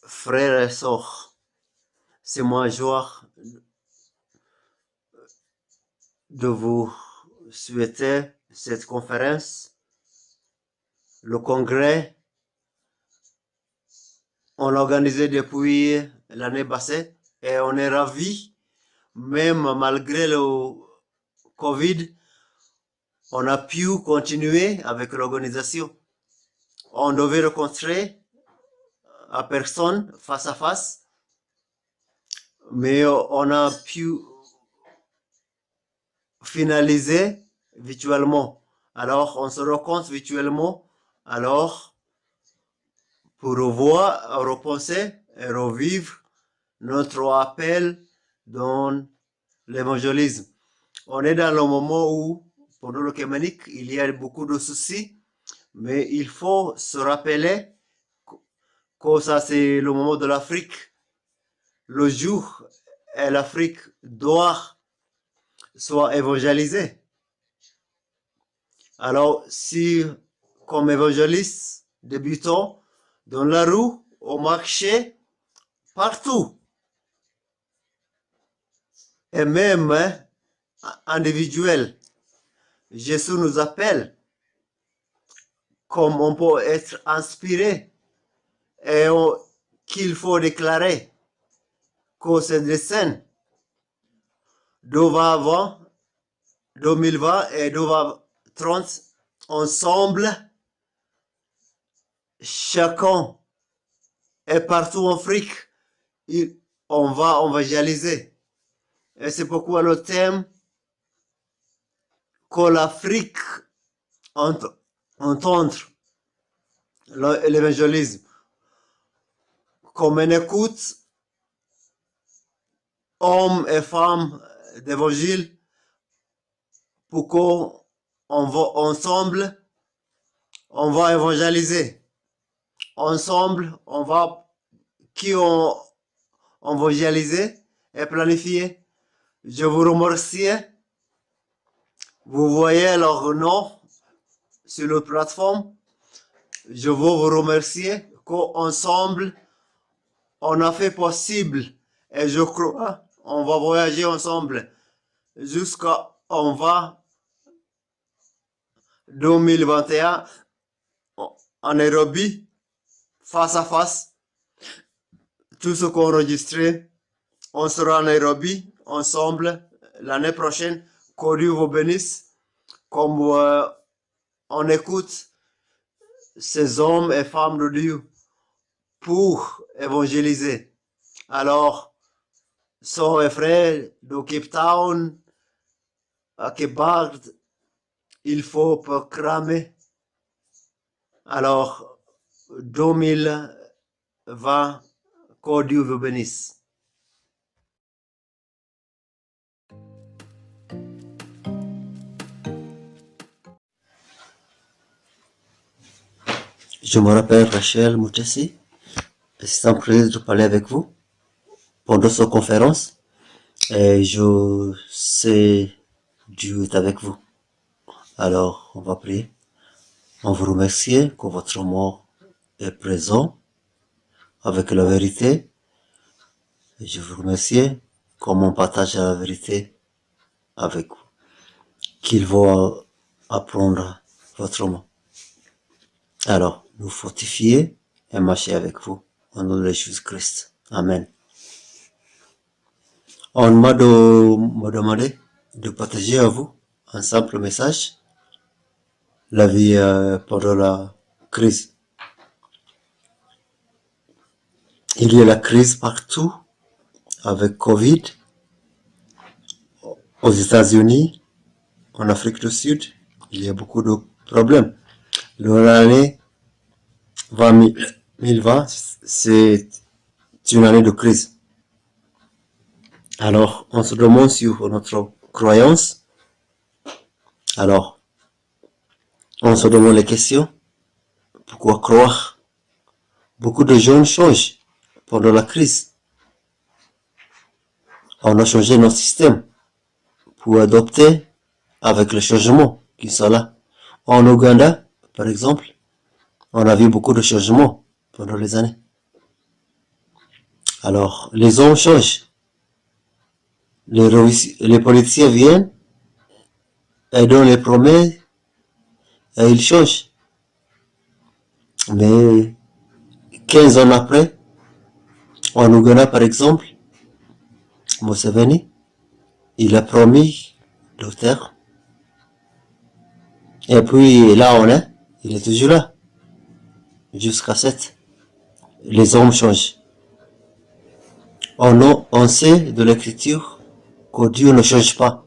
Frères et sœurs, c'est ma joie de vous souhaiter cette conférence. Le congrès, on l'a organisé depuis l'année passée et on est ravis, même malgré le Covid, on a pu continuer avec l'organisation. On devait rencontrer à personne, face à face, mais on a pu finaliser virtuellement. Alors, on se rencontre virtuellement. Alors, pour revoir, repenser et revivre notre appel dans l'évangélisme. On est dans le moment où, pendant le Kémanique, il y a beaucoup de soucis, mais il faut se rappeler que ça, c'est le moment de l'Afrique. Le jour où l'Afrique doit soit évangélisée. Alors, si, comme évangéliste, débutant, dans la rue, au marché, partout, et même individuel, Jésus nous appelle, comme on peut être inspiré, et qu'il faut déclarer que ces dessins d'avant 2020 et 2030, ensemble, chacun et partout en Afrique, on va évangéliser. Et c'est pourquoi le thème que l'Afrique entendre l'évangélisme. Comme on écoute, hommes et femmes d'évangile, pour qu'on va ensemble, on va évangéliser. Ensemble, on va évangéliser et planifier. Je vous remercie. Vous voyez leur nom sur la plateforme. Je veux vous remercier qu'ensemble, on a fait possible. Et je crois, on va voyager ensemble jusqu'à on va 2021 en Nairobi, face à face. Tout ce qu'on enregistré, on sera en Nairobi ensemble l'année prochaine. Que Dieu vous bénisse. Comme on écoute ces hommes et femmes de Dieu pour évangéliser. Alors, sœurs et frères de Cape Town, à Cape Verde, il faut proclamer. Alors, 2020, que Dieu vous bénisse. Je me rappelle Rachel Moutessi, assistant président de parler avec vous pendant cette conférence. Et je sais Dieu est avec vous. Alors, on va prier. On vous remercie que votre mort est présent avec la vérité. Et je vous remercie comme on partage la vérité avec vous. Qu'il va apprendre votre mot. Alors, nous fortifier et marcher avec vous. Au nom de Jésus-Christ. Amen. On m'a demandé de partager à vous un simple message. La vie pendant la crise. Il y a la crise partout avec Covid, aux États-Unis, en Afrique du Sud, il y a beaucoup de problèmes. L'année 2020, c'est une année de crise. Alors, on se demande sur notre croyance. Alors, on se demande les questions. Pourquoi croire? Beaucoup de gens changent pendant la crise. On a changé notre système pour adopter avec le changement qui sont là. En Ouganda, par exemple, on a vu beaucoup de changements pendant les années. Alors, les hommes changent. Les politiciens viennent et donnent les promesses et ils changent. Mais 15 ans après, en Ouganda par exemple, Museveni, il a promis le terre. Et puis là on est, il est toujours là. Jusqu'à 7. Les hommes changent. On sait de l'écriture que Dieu ne change pas.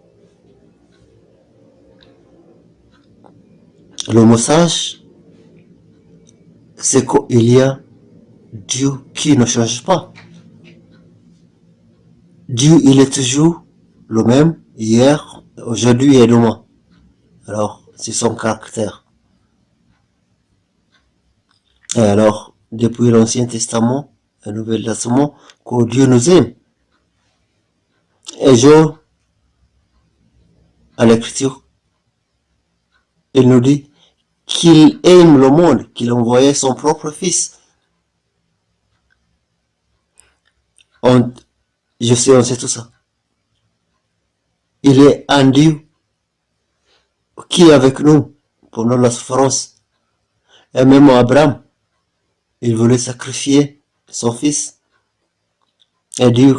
Le message, c'est qu'il y a Dieu qui ne change pas. Dieu, il est toujours le même, hier, aujourd'hui et demain. Alors, c'est son caractère. Et alors, depuis l'Ancien Testament, le Nouvel Testament, que Dieu nous aime. Et Jean, à l'écriture, il nous dit qu'il aime le monde, qu'il envoyait son propre fils. Je sais, on sait tout ça. Il est un Dieu qui est avec nous pendant la souffrance. Et même Abraham, il voulait sacrifier son fils. Et Dieu,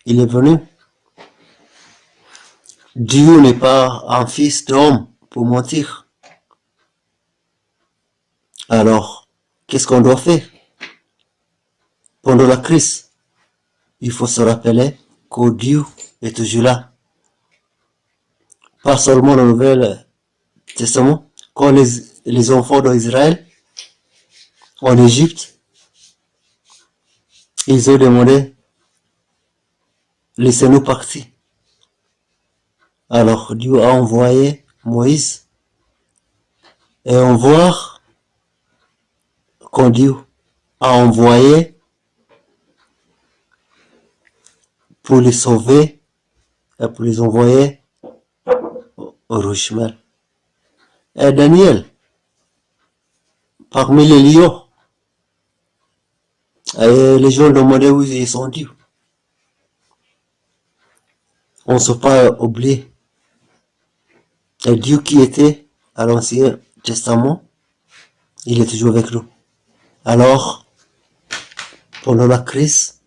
il est venu. Dieu n'est pas un fils d'homme pour mentir. Alors, qu'est-ce qu'on doit faire? Pendant la crise, il faut se rappeler que Dieu est toujours là. Pas seulement dans le Nouveau Testament, quand les enfants d'Israël en Égypte, ils ont demandé, laissez-nous partir. Alors Dieu a envoyé Moïse et on voit quand Dieu a envoyé pour les sauver et pour les envoyer au Rouge-Mer. Et Daniel, parmi les lions, et les gens demandaient où ils sont Dieu. On ne s'est pas oublié. Et Dieu qui était à l'Ancien Testament, il est toujours avec nous. Alors, pendant la crise,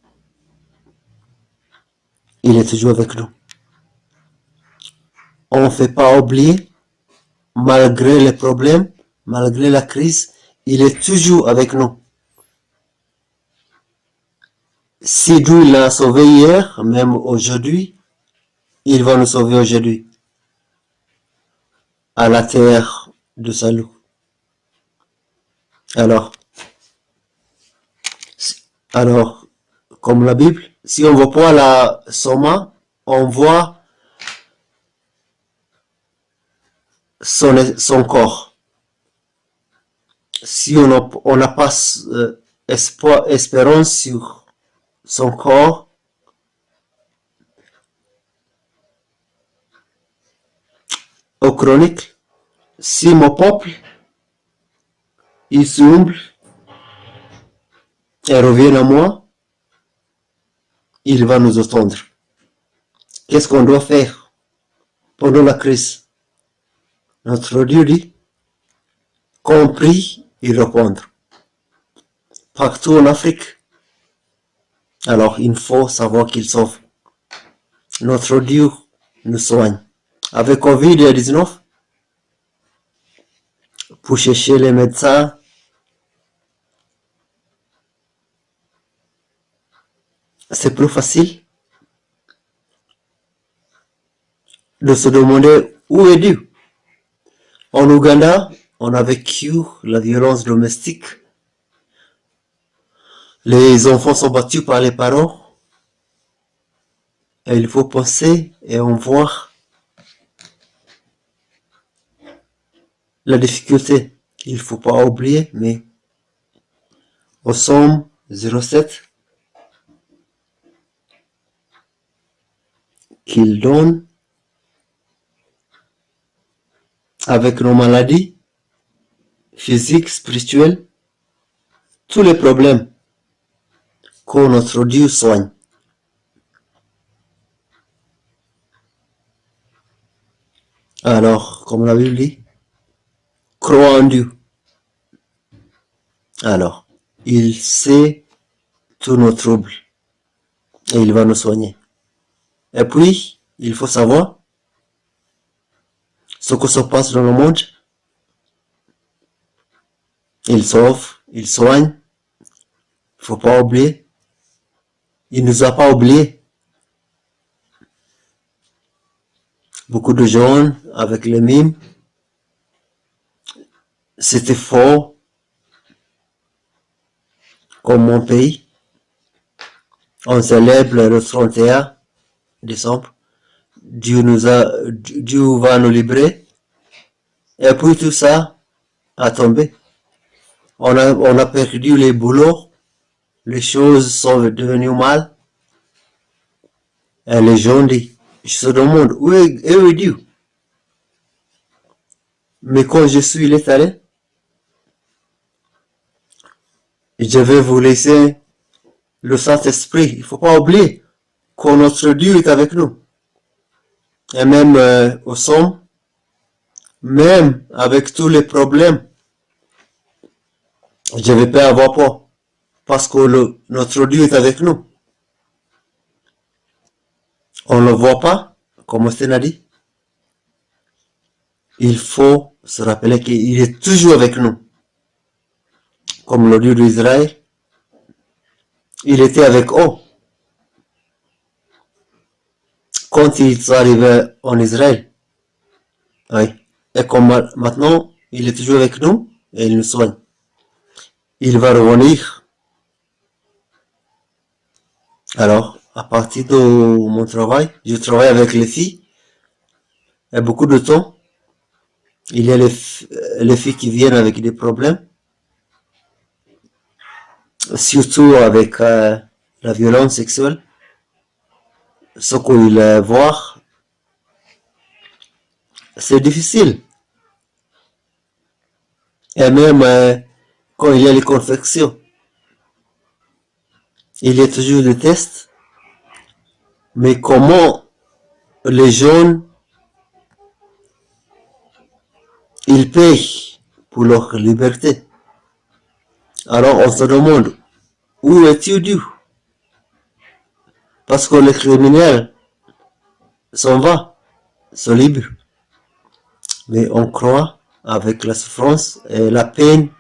il est toujours avec nous. On ne fait pas oublier, malgré les problèmes, malgré la crise, il est toujours avec nous. Si Dieu l'a sauvé hier, même aujourd'hui, il va nous sauver aujourd'hui. À la terre de salut. Alors, comme la Bible, si on ne voit pas la Soma, on voit son corps. Si on n'a pas espérance sur son corps, aux chroniques, si mon peuple, il s'humble et revient à moi, il va nous entendre. Qu'est-ce qu'on doit faire pendant la crise? Notre Dieu dit, compris et répondre. Partout en Afrique. Alors, il faut savoir qu'il sauve. Notre Dieu nous soigne. Avec Covid-19, pour chercher les médecins, c'est plus facile de se demander où est Dieu. En Ouganda, on a vécu la violence domestique. Les enfants sont battus par les parents. Et il faut penser et on voit la difficulté. Il ne faut pas oublier, mais au Somme 07, qu'il donne avec nos maladies physiques, spirituelles, tous les problèmes que notre Dieu soigne. Alors, comme la Bible dit, crois en Dieu. Alors, il sait tous nos troubles et il va nous soigner. Et puis, il faut savoir ce que se passe dans le monde. Il sauve, il soigne. Il faut pas oublier. Il nous a pas oubliés. Beaucoup de gens avec les mimes, c'était faux, comme mon pays. On célèbre le 31 décembre. Dieu va nous libérer. Et puis tout ça a tombé. On a perdu les boulots. Les choses sont devenues mal. Et les gens disent, je se demande, où est Dieu? Mais quand je suis l'éternel, je vais vous laisser le Saint-Esprit. Il ne faut pas oublier que notre Dieu est avec nous. Et même au somme, même avec tous les problèmes, je ne vais pas avoir peur. Parce que notre Dieu est avec nous. On ne le voit pas, comme Austin a dit. Il faut se rappeler qu'il est toujours avec nous. Comme le Dieu d'Israël, il était avec eux. Quand ils arrivaient en Israël. Oui. Et comme maintenant, il est toujours avec nous et il nous soigne. Il va revenir. Alors, à partir de mon travail, je travaille avec les filles. Et beaucoup de temps, il y a les filles qui viennent avec des problèmes. Surtout avec la violence sexuelle. Ce qu'ils voient, c'est difficile. Et même quand il y a les confections, il y a toujours des tests. Mais comment les jeunes, ils payent pour leur liberté? Alors on se demande, où es-tu Dieu? Parce que les criminels s'en vont, se librent. Mais on croit avec la souffrance et la peine,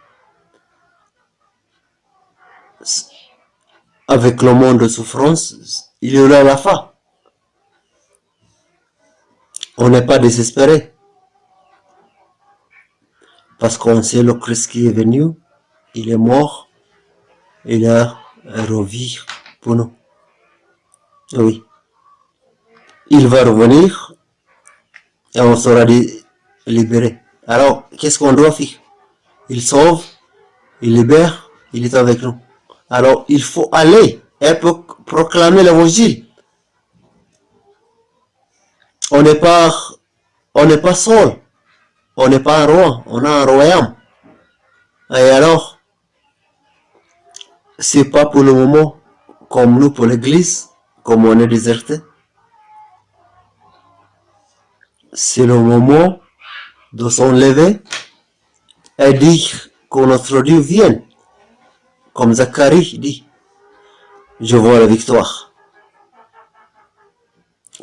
avec le monde de souffrance, il y aura la fin. On n'est pas désespéré. Parce qu'on sait le Christ qui est venu, il est mort, il a revu pour nous. Oui. Il va revenir et on sera libéré. Alors, qu'est-ce qu'on doit faire? Il sauve, il libère, il est avec nous. Alors, il faut aller et proclamer l'évangile. On n'est pas seul. On n'est pas un roi, on a un royaume. Et alors, c'est pas pour le moment comme nous pour l'église, comme on est déserté. C'est le moment de s'enlever et dire que notre Dieu vienne. Comme Zacharie dit, je vois la victoire.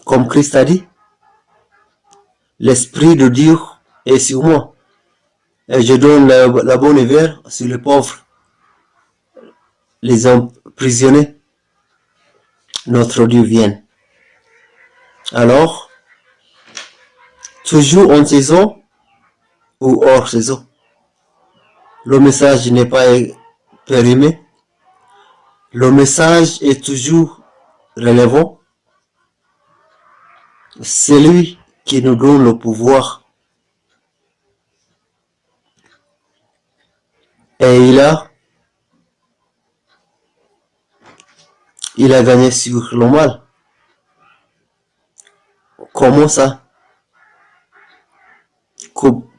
Comme Christ a dit, l'Esprit de Dieu est sur moi. Et je donne la bonne nouvelle sur les pauvres, les emprisonnés. Notre Dieu vient. Alors, toujours en saison ou hors saison, le message n'est pas périmé. Le message est toujours relevant. C'est lui qui nous donne le pouvoir. Et il a gagné sur le mal. Comment ça?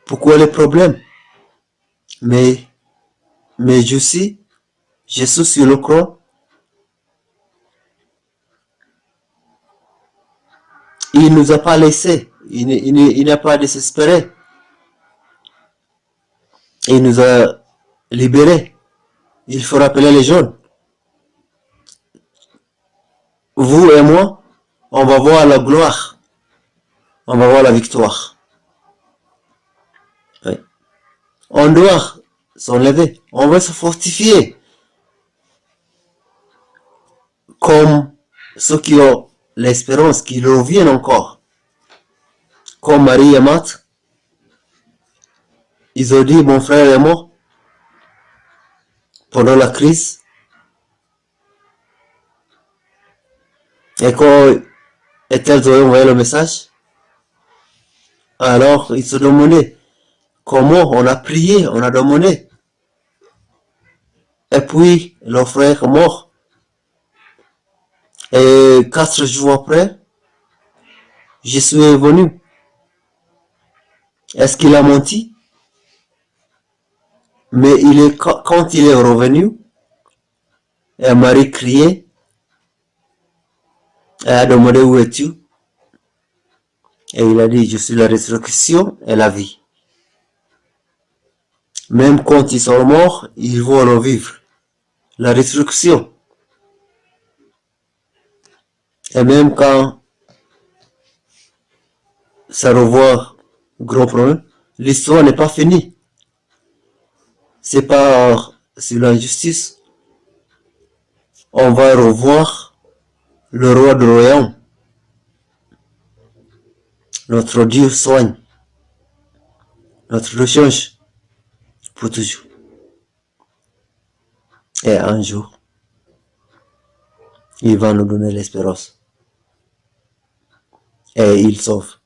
Pourquoi les problèmes? Mais je suis sur le croix. Il nous a pas laissé. Il n'a pas désespéré. Il nous a libérés. Il faut rappeler les jeunes. Vous et moi, on va voir la gloire. On va voir la victoire. Oui. On doit s'enlever. On va se fortifier. Comme ceux qui ont l'espérance, qui reviennent encore. Comme Marie et Marthe. Ils ont dit, mon frère est mort. Pendant la crise. Et quand elles ont envoyé le message, alors ils se demandaient comment on a prié, on a demandé. Et puis, le frère est mort. Et 4 jours après, Jésus est venu. Est-ce qu'il a menti? Mais quand il est revenu, et Marie criait, elle a demandé où es-tu? Et il a dit, je suis la résurrection et la vie. Même quand ils sont morts, ils vont revivre. La résurrection. Et même quand ça revoit gros problème, l'histoire n'est pas finie. C'est pas sur l'injustice. On va revoir le roi du royaume. Notre Dieu soigne. Notre Dieu change pour toujours. Et un jour, il va nous donner l'espérance. Et il sauve.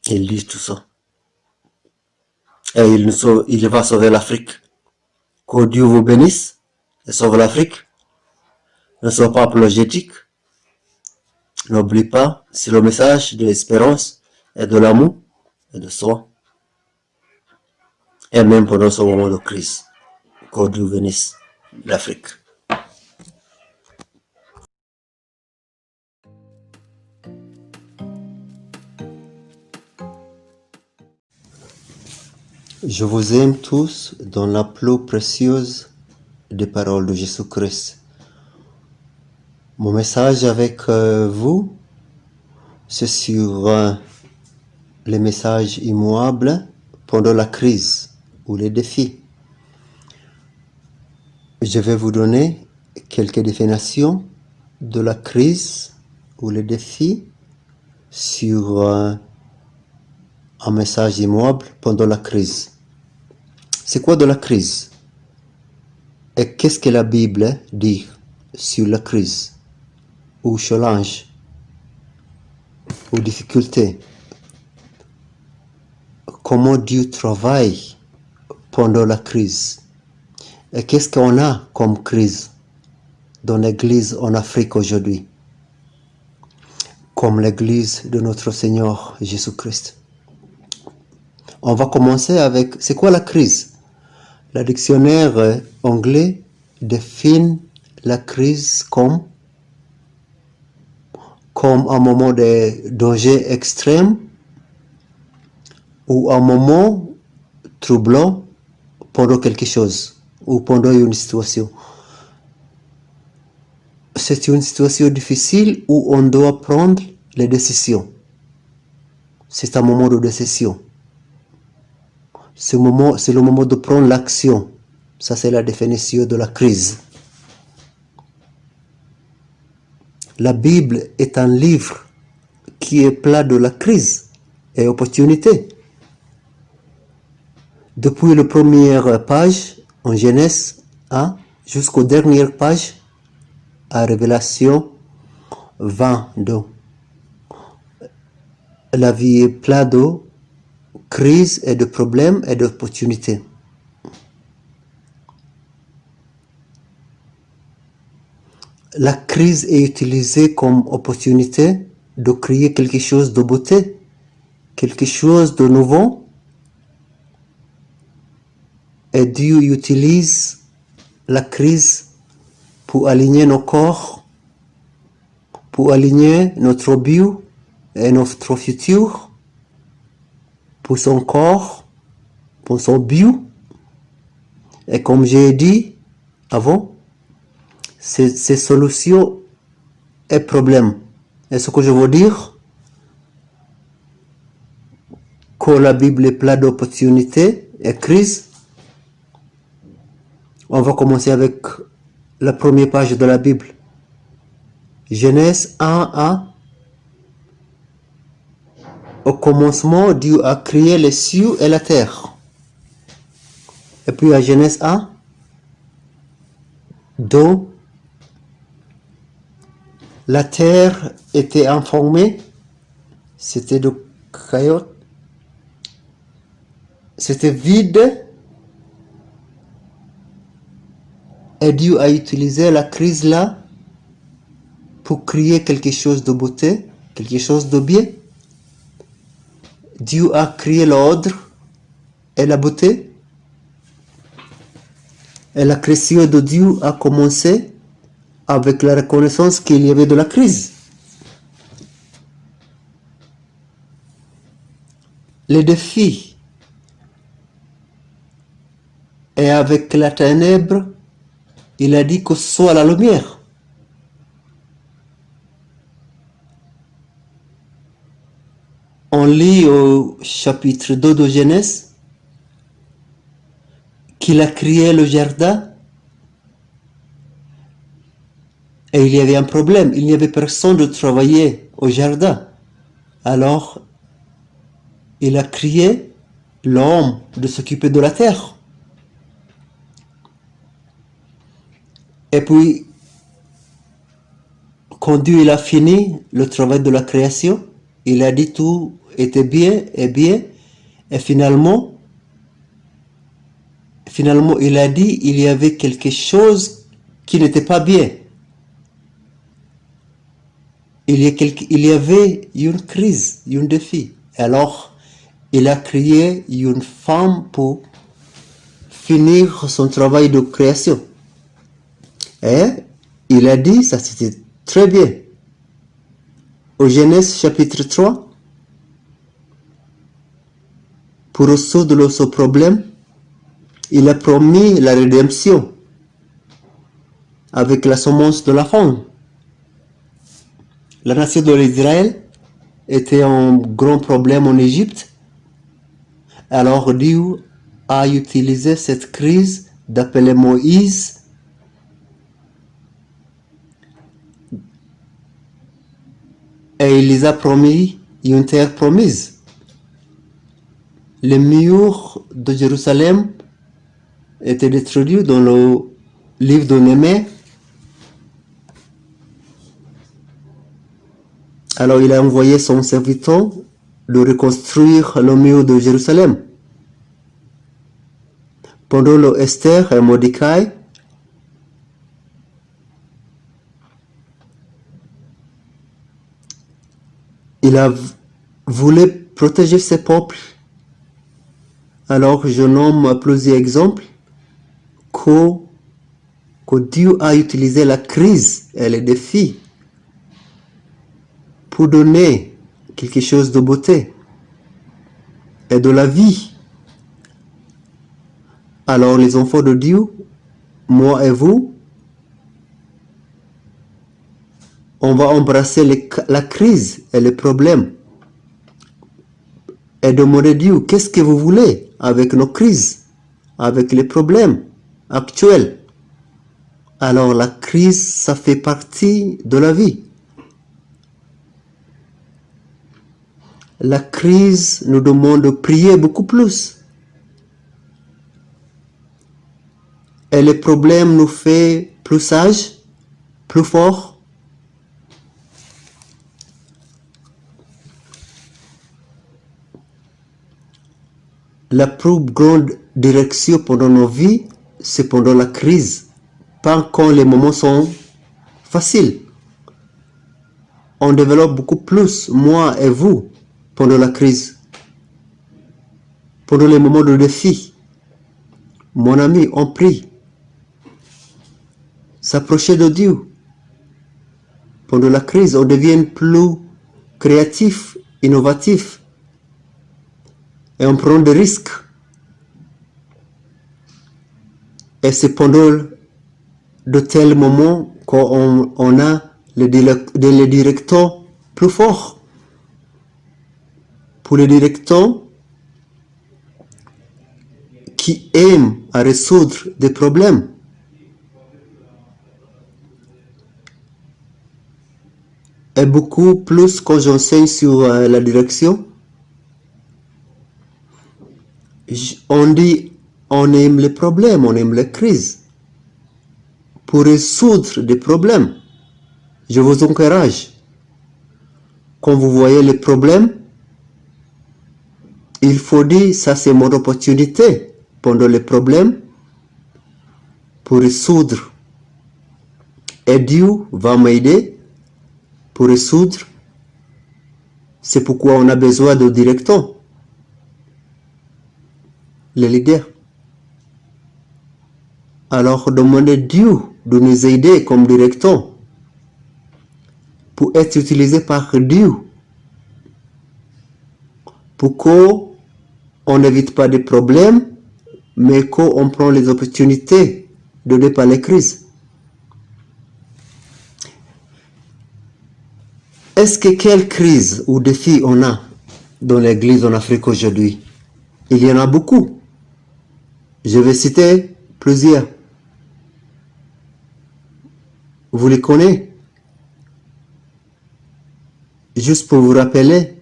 Il dit tout ça. Et il va sauver l'Afrique. Que Dieu vous bénisse et sauve l'Afrique. Ne sois pas apologétique. N'oublie pas, c'est le message de l'espérance et de l'amour et de soi. Et même pendant ce moment de crise, que Dieu bénisse l'Afrique. Je vous aime tous dans la plus précieuse des paroles de Jésus-Christ. Mon message avec vous, c'est sur les messages immuables pendant la crise ou les défis. Je vais vous donner quelques définitions de la crise ou les défis sur un message immuable pendant la crise. C'est quoi de la crise? Et qu'est-ce que la Bible dit sur la crise ou challenge ou difficulté? Comment Dieu travaille pendant la crise? Et qu'est-ce qu'on a comme crise dans l'église en Afrique aujourd'hui? Comme l'église de notre Seigneur Jésus-Christ. On va commencer avec, c'est quoi la crise? Le dictionnaire anglais définit la crise comme un moment de danger extrême ou un moment troublant pendant quelque chose ou pendant une situation. C'est une situation difficile où on doit prendre les décisions. C'est un moment de décision. C'est le moment de prendre l'action. Ça, c'est la définition de la crise. La Bible est un livre qui est plein de la crise et opportunités. Depuis la première page en Genèse 1 jusqu'aux dernières pages à Révélation 22. La vie est pleine de crises et de problèmes et d'opportunités. La crise est utilisée comme opportunité de créer quelque chose de beauté, quelque chose de nouveau. Et Dieu utilise la crise pour aligner nos corps, pour aligner notre bio et notre futur pour son corps, pour son bio. Et comme j'ai dit avant, ces solutions et problèmes. Et ce que je veux dire, que la Bible est pleine d'opportunités et crises. On va commencer avec la première page de la Bible. Genèse 1:1. Au commencement, Dieu a créé les cieux et la terre. Et puis à Genèse 1, dont la terre était informée, c'était de chaos, c'était vide, et Dieu a utilisé la crise là pour créer quelque chose de beauté, quelque chose de bien. Dieu a créé l'ordre et la beauté. Et la création de Dieu a commencé avec la reconnaissance qu'il y avait de la crise. Les défis. Et avec la ténèbre, il a dit que ce soit la lumière. On lit au chapitre 2 de Genèse qu'il a créé le jardin et il y avait un problème. Il n'y avait personne de travailler au jardin. Alors, il a créé l'homme de s'occuper de la terre. Et puis, quand Dieu il a fini le travail de la création, il a dit tout était bien et bien. Et finalement, il a dit il y avait quelque chose qui n'était pas bien. Il y avait une crise, un défi. Alors, il a créé une femme pour finir son travail de création. Et il a dit, ça c'était très bien. Au Genèse chapitre 3, pour résoudre ce problème, il a promis la rédemption avec la semence de la femme. La nation de l'Israël était un grand problème en Égypte. Alors Dieu a utilisé cette crise d'appeler Moïse et il les a promis une terre promise. Les murs de Jérusalem étaient détruits dans le livre de Néhémie. Alors il a envoyé son serviteur de reconstruire le mur de Jérusalem. Pendant le Esther et Mordecai, il a voulu protéger ses peuples. Alors je nomme plusieurs exemples que Dieu a utilisé la crise et les défis pour donner quelque chose de beauté et de la vie. Alors les enfants de Dieu, moi et vous, on va embrasser la crise et les problèmes et demander à Dieu, qu'est-ce que vous voulez avec nos crises, avec les problèmes actuels. Alors la crise, ça fait partie de la vie. La crise nous demande de prier beaucoup plus. Et les problèmes nous font plus sages, plus forts. La plus grande direction pendant nos vies, c'est pendant la crise, pas quand les moments sont faciles. On développe beaucoup plus, moi et vous, pendant la crise, pendant les moments de défi. Mon ami, on prie. S'approcher de Dieu. Pendant la crise, on devient plus créatif, innovatif et on prend des risques. Et c'est pendant de tels moments qu'on a les directeurs plus forts. Pour les directeurs qui aiment à résoudre des problèmes. Et beaucoup plus quand j'enseigne sur la direction, on dit on aime les problèmes, on aime les crises. Pour résoudre des problèmes, je vous encourage. Quand vous voyez les problèmes, il faut dire ça c'est mon opportunité pendant les problèmes pour résoudre. Et Dieu va m'aider pour résoudre. C'est pourquoi on a besoin de directeurs, les leaders. Alors demandez Dieu de nous aider comme directeurs pour être utilisés par Dieu pour qu'on n'évite pas des problèmes, mais qu'on prend les opportunités de dépasser les crises. Est-ce que quelle crise ou défi on a dans l'église en Afrique aujourd'hui? Il y en a beaucoup. Je vais citer plusieurs. Vous les connaissez? Juste pour vous rappeler,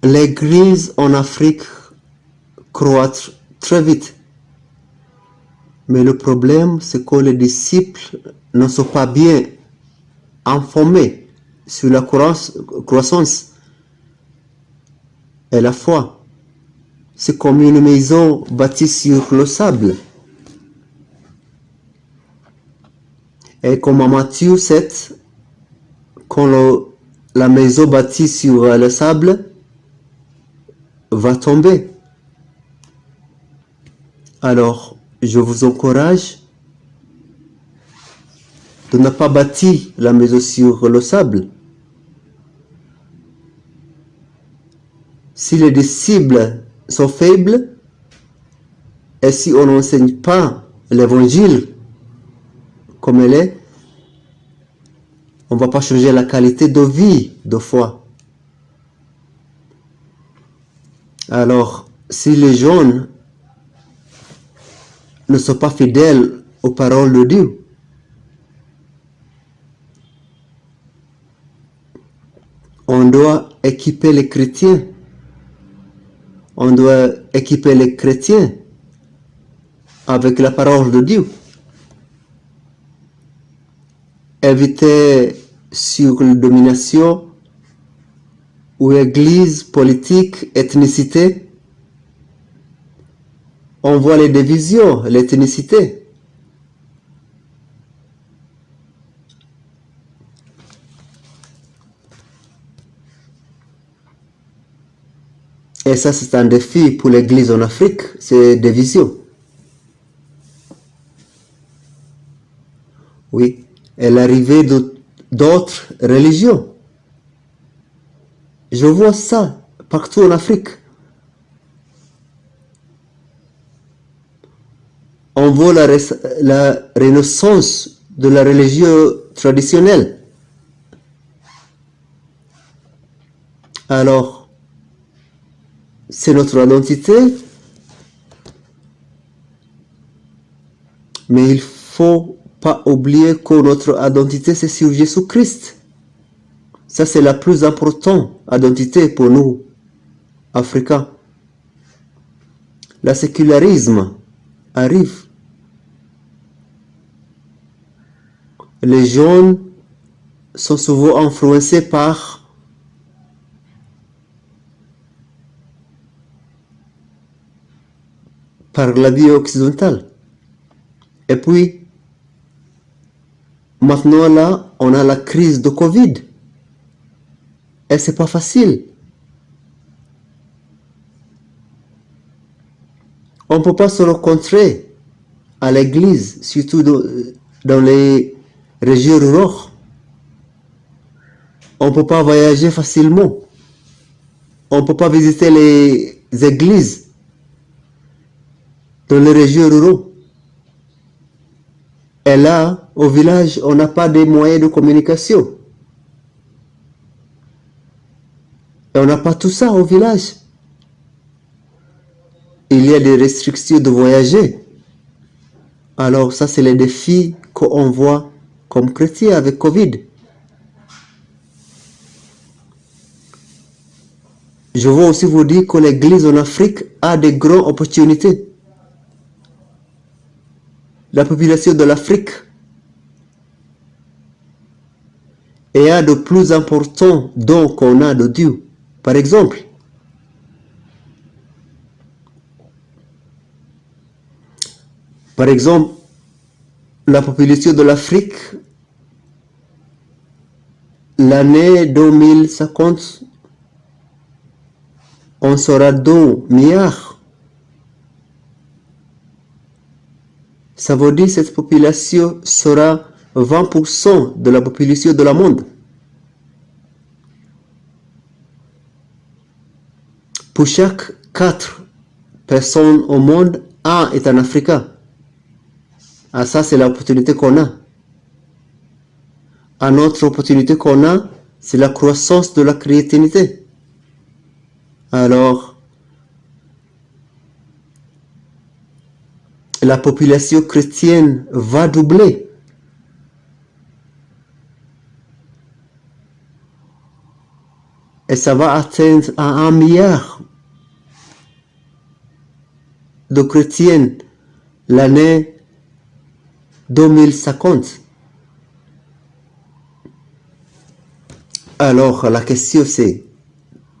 l'église en Afrique croît très vite. Mais le problème, c'est que les disciples ne sont pas bien informés sur la croissance et la foi. C'est comme une maison bâtie sur le sable. Et comme en Matthieu 7, quand la maison bâtie sur le sable va tomber. Alors, je vous encourage de ne pas bâtir la maison sur le sable. Si les disciples sont faibles et si on n'enseigne pas l'évangile comme elle est, on ne va pas changer la qualité de vie de foi. Alors, si les jeunes ne sont pas fidèles aux paroles de Dieu, on doit équiper les chrétiens. On doit équiper les chrétiens avec la parole de Dieu. Éviter sur la domination ou église, politique, ethnicité. On voit les divisions, l'ethnicité. Et ça, c'est un défi pour l'église en Afrique, c'est des visions. Oui, et l'arrivée d'autres religions. Je vois ça partout en Afrique. On voit la renaissance de la religion traditionnelle. Alors, c'est notre identité, mais il ne faut pas oublier que notre identité, c'est sur Jésus-Christ. Ça, c'est la plus importante identité pour nous, Africains. Le sécularisme arrive. Les jeunes sont souvent influencés par la vie occidentale. Et puis, maintenant là, on a la crise de Covid. Et c'est pas facile. On ne peut pas se rencontrer à l'église, surtout dans les régions rurales. On ne peut pas voyager facilement. On ne peut pas visiter les églises dans les régions rurales. Et là, au village, on n'a pas de moyens de communication. Et on n'a pas tout ça au village. Il y a des restrictions de voyager. Alors ça, c'est les défis qu'on voit comme chrétiens avec Covid. Je veux aussi vous dire que l'Église en Afrique a de grandes opportunités. La population de l'Afrique est un de plus importants dons qu'on a de Dieu. Par exemple, la population de l'Afrique, l'année 2050, on sera 2 milliards. Ça veut dire que cette population sera 20% de la population de la monde. Pour chaque 4 personnes au monde, 1 est un Africain. Ah, ça, c'est l'opportunité qu'on a. Une autre opportunité qu'on a, c'est la croissance de la chrétienté. Alors, la population chrétienne va doubler. Et ça va atteindre à 1 milliard de chrétiens l'année 2050. Alors, la question c'est,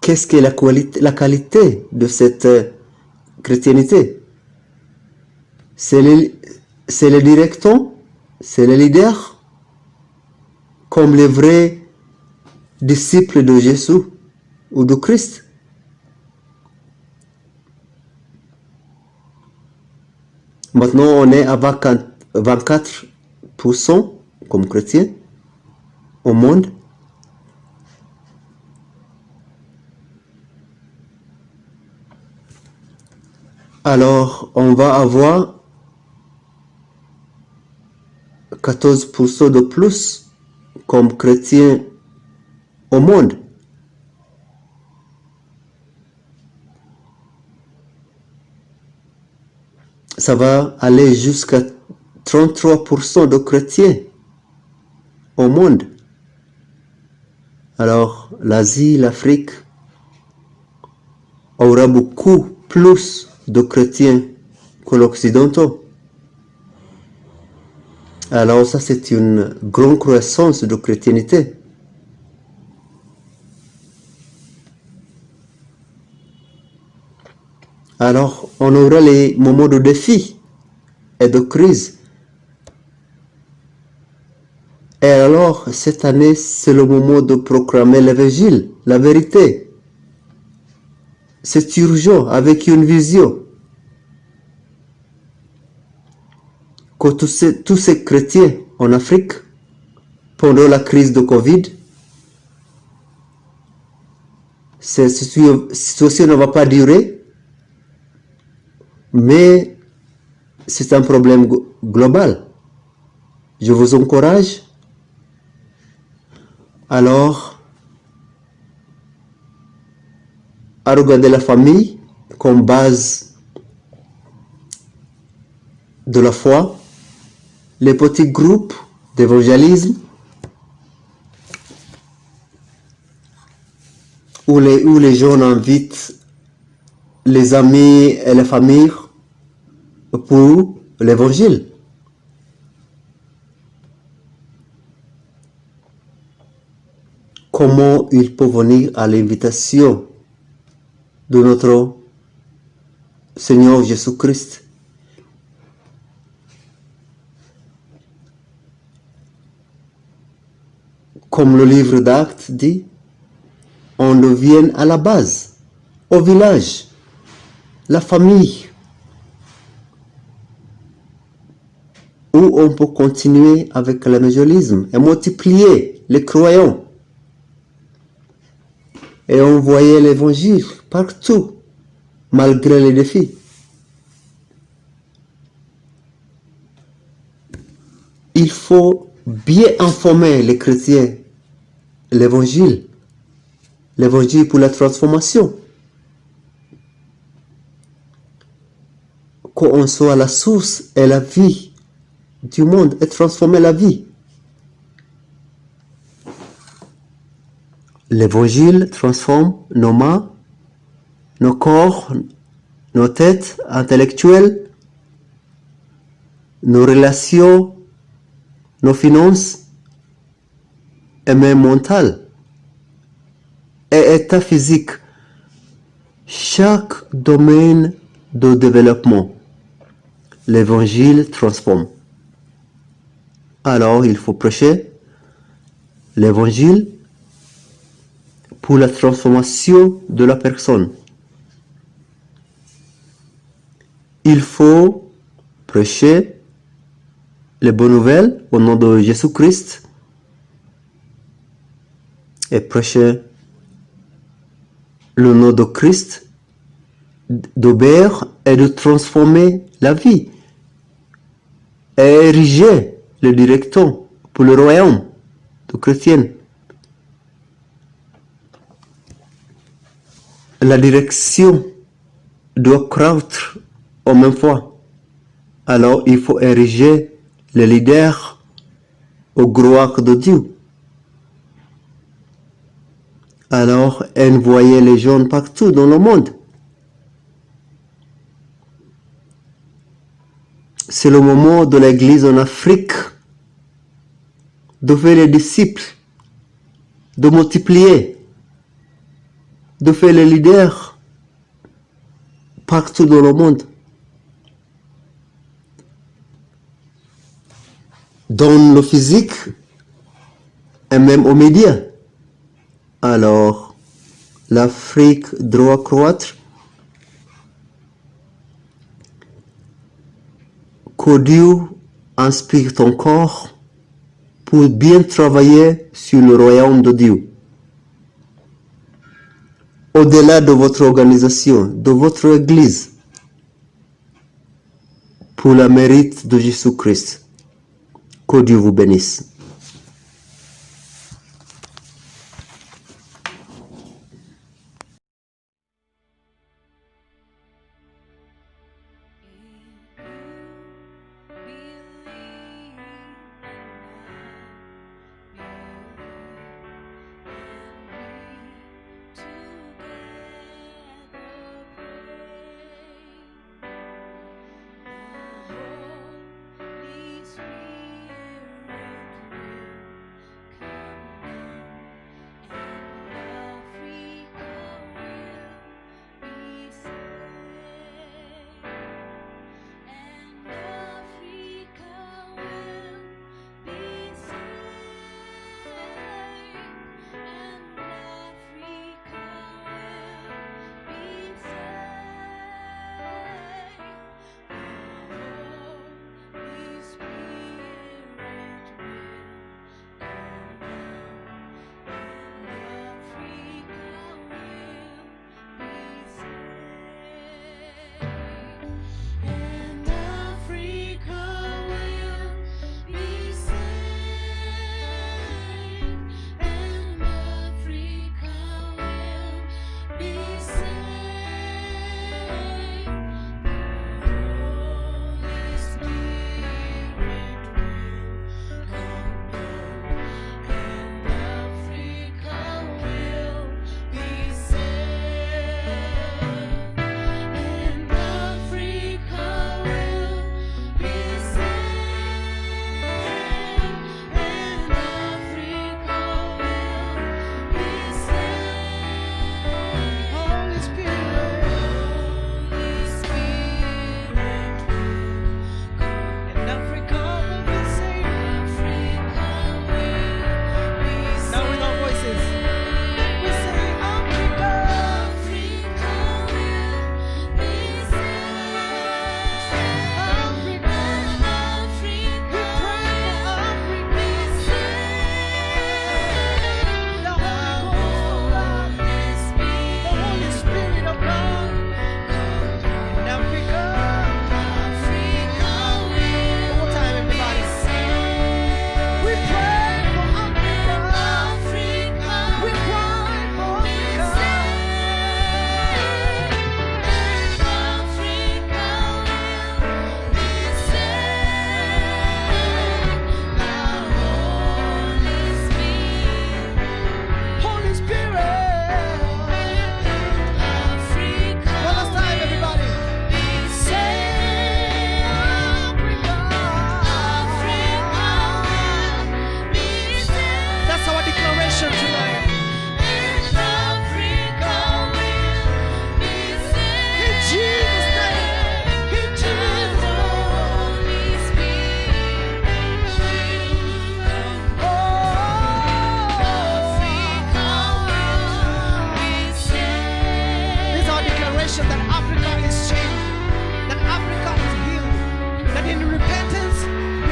qu'est-ce que la qualité de cette chrétienté? C'est les directeurs, c'est les leaders, comme les vrais disciples de Jésus ou de Christ. Maintenant, on est à 24% comme chrétiens au monde. Alors, on va avoir 14% de plus comme chrétiens au monde. Ça va aller jusqu'à 33% de chrétiens au monde. Alors, l'Asie, l'Afrique aura beaucoup plus de chrétiens que l'Occidentaux. Alors ça, c'est une grande croissance de chrétienté. Alors, on aura les moments de défi et de crise. Et alors, cette année, c'est le moment de proclamer l'évangile, la vérité. C'est urgent, avec une vision. Que tous ces chrétiens en Afrique, pendant la crise de Covid, cette situation ne va pas durer, mais c'est un problème global. Je vous encourage alors à regarder la famille comme base de la foi, les petits groupes d'évangélisme où les gens invitent les amis et les familles pour l'évangile. Comment il peut venir à l'invitation de notre Seigneur Jésus-Christ? Comme le livre d'Actes dit, on revient à la base, au village, la famille. où on peut continuer avec l'évangélisme et multiplier les croyants et envoyer l'évangile partout, malgré les défis. Il faut bien informer les chrétiens l'évangile pour la transformation. Qu'on soit la source et la vie du monde et transformer la vie. L'évangile transforme nos mains, nos corps, nos têtes intellectuelles, nos relations, nos finances et même mentales et état physique. Chaque domaine de développement, l'évangile transforme. Alors il faut prêcher l'évangile pour la transformation de la personne. Il faut prêcher les bonnes nouvelles au nom de Jésus-Christ et prêcher le nom de Christ, d'obéir et de transformer la vie et ériger le directeur pour le royaume de chrétien. La direction doit croître en même fois. Alors il faut ériger les leaders au gloire de Dieu. Alors envoyer les jeunes partout dans le monde. C'est le moment de l'église en Afrique de faire les disciples, de multiplier, de faire les leaders partout dans le monde. Dans le physique et même aux médias. Alors, l'Afrique doit croître. Que Dieu inspire ton corps pour bien travailler sur le royaume de Dieu. Au-delà de votre organisation, de votre église, pour la mérite de Jésus-Christ. Que Dieu vous bénisse.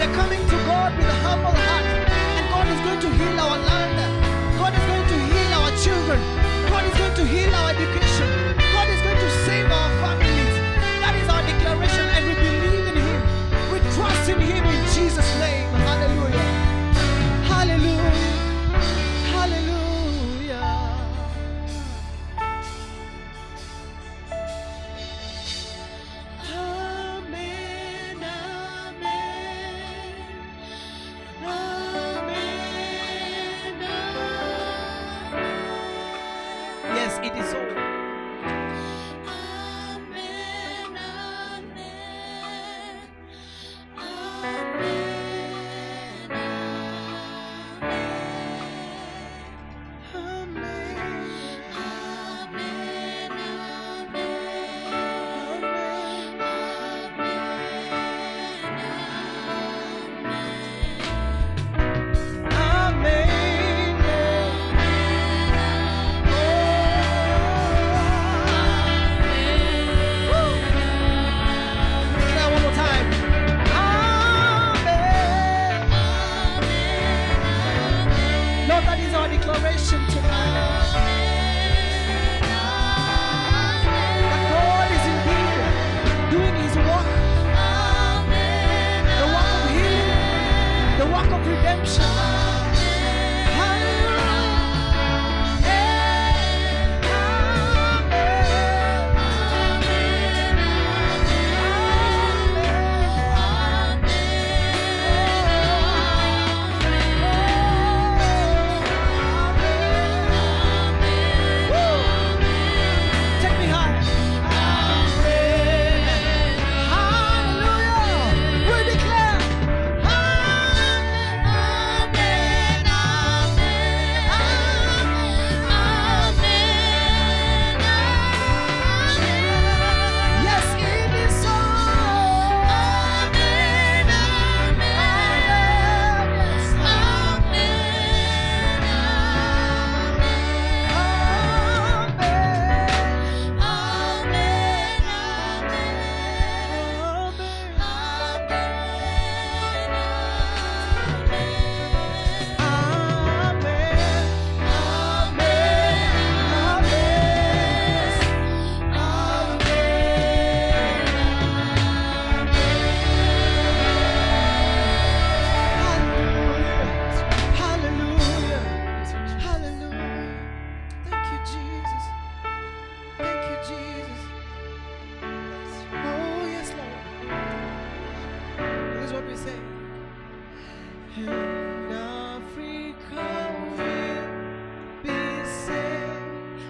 We are coming to God with a humble heart, and God is going to heal our land. God is going to heal our children. God is going to heal our education. God is going to save our families. That is our declaration, and we believe in Him. We trust in Him in Jesus' name. Hallelujah. Hallelujah. Hallelujah. Amen. Amen. Amen. Yes, it is so. Amen. Amen. Declaration tonight that God is indeed doing His work, the work of healing, the work of redemption.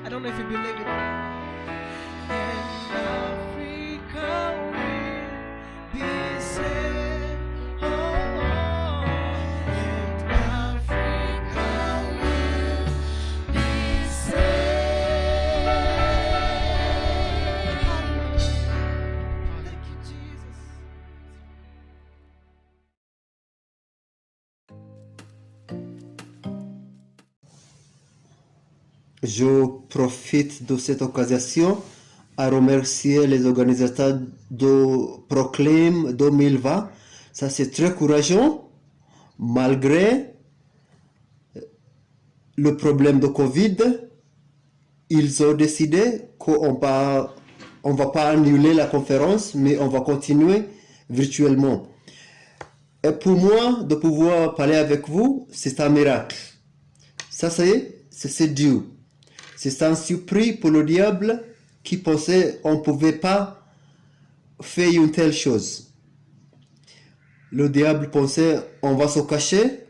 I don't know if you believe it. And Africa will be saved. Oh, and Africa will be saved. Thank you, Jesus. Je profite de cette occasion à remercier les organisateurs de Proclaim 2020. Ça, c'est très courageux, malgré le problème de Covid. Ils ont décidé qu'on va pas annuler la conférence, mais on va continuer virtuellement. Et pour moi, de pouvoir parler avec vous, c'est un miracle. Ça, c'est Dieu. C'est un surpris pour le diable qui pensait qu'on ne pouvait pas faire une telle chose. Le diable pensait on va se cacher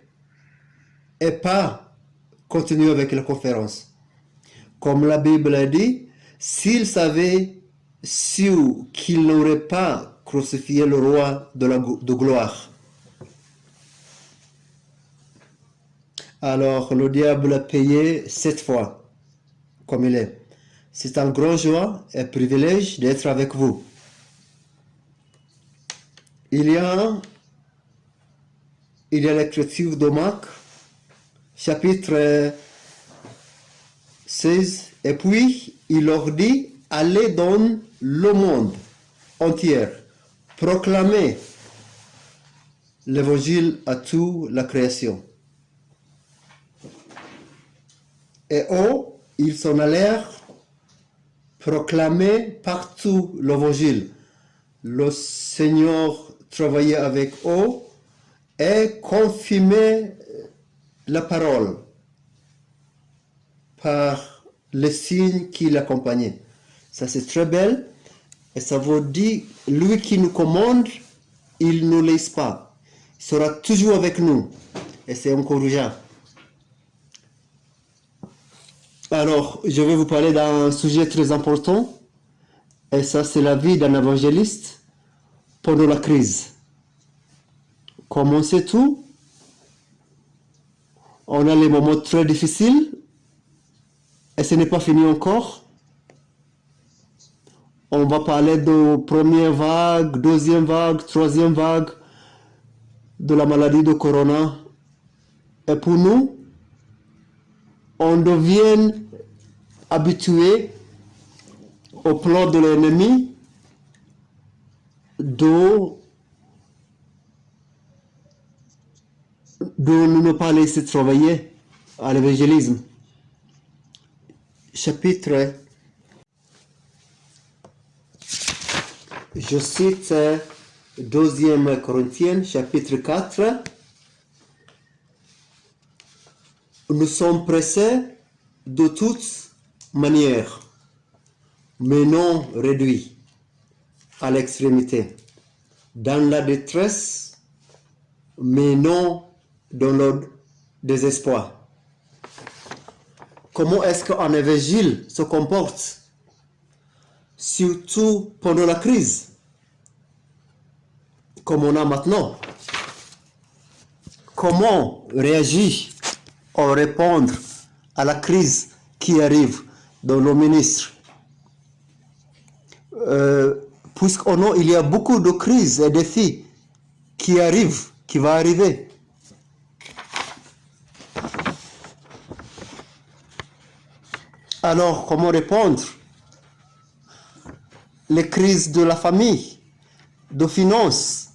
et pas continuer avec la conférence. Comme la Bible a dit, s'il savait qu'il n'aurait pas crucifié le roi de gloire. Alors le diable a payé 7 fois. Comme il est. C'est un grand joie et privilège d'être avec vous. Il y a l'écriture de Marc, chapitre 16, et puis il leur dit, allez dans le monde entier, proclamez l'évangile à toute la création. Et eux, ils s'en allèrent proclamer partout l'évangile. Le Seigneur travaillait avec eux et confirmait la parole par les signes qui l'accompagnaient. Ça, c'est très belle. Et ça veut dire, lui qui nous commande, il ne nous laisse pas. Il sera toujours avec nous. Et c'est encourageant. Alors, je vais vous parler d'un sujet très important. Et ça, c'est la vie d'un évangéliste pendant la crise. Comme on sait tout, on a les moments très difficiles. Et ce n'est pas fini encore. On va parler de première vague, deuxième vague, troisième vague de la maladie de Corona. Et pour nous, on devient habitué au plan de l'ennemi de ne pas laisser travailler à l'évangélisme. Chapitre, je cite 2 Corinthiens, chapitre 4. Nous sommes pressés de toutes manières, mais non réduits à l'extrémité, dans la détresse, mais non dans le désespoir. Comment est-ce qu'un évangile se comporte, surtout pendant la crise, comme on a maintenant? Comment réagir ou répondre à la crise qui arrive dans nos ministres? Puisqu'on il y a beaucoup de crises et défis qui arrivent, qui vont arriver. Alors, comment répondre? Les crises de la famille, de finances,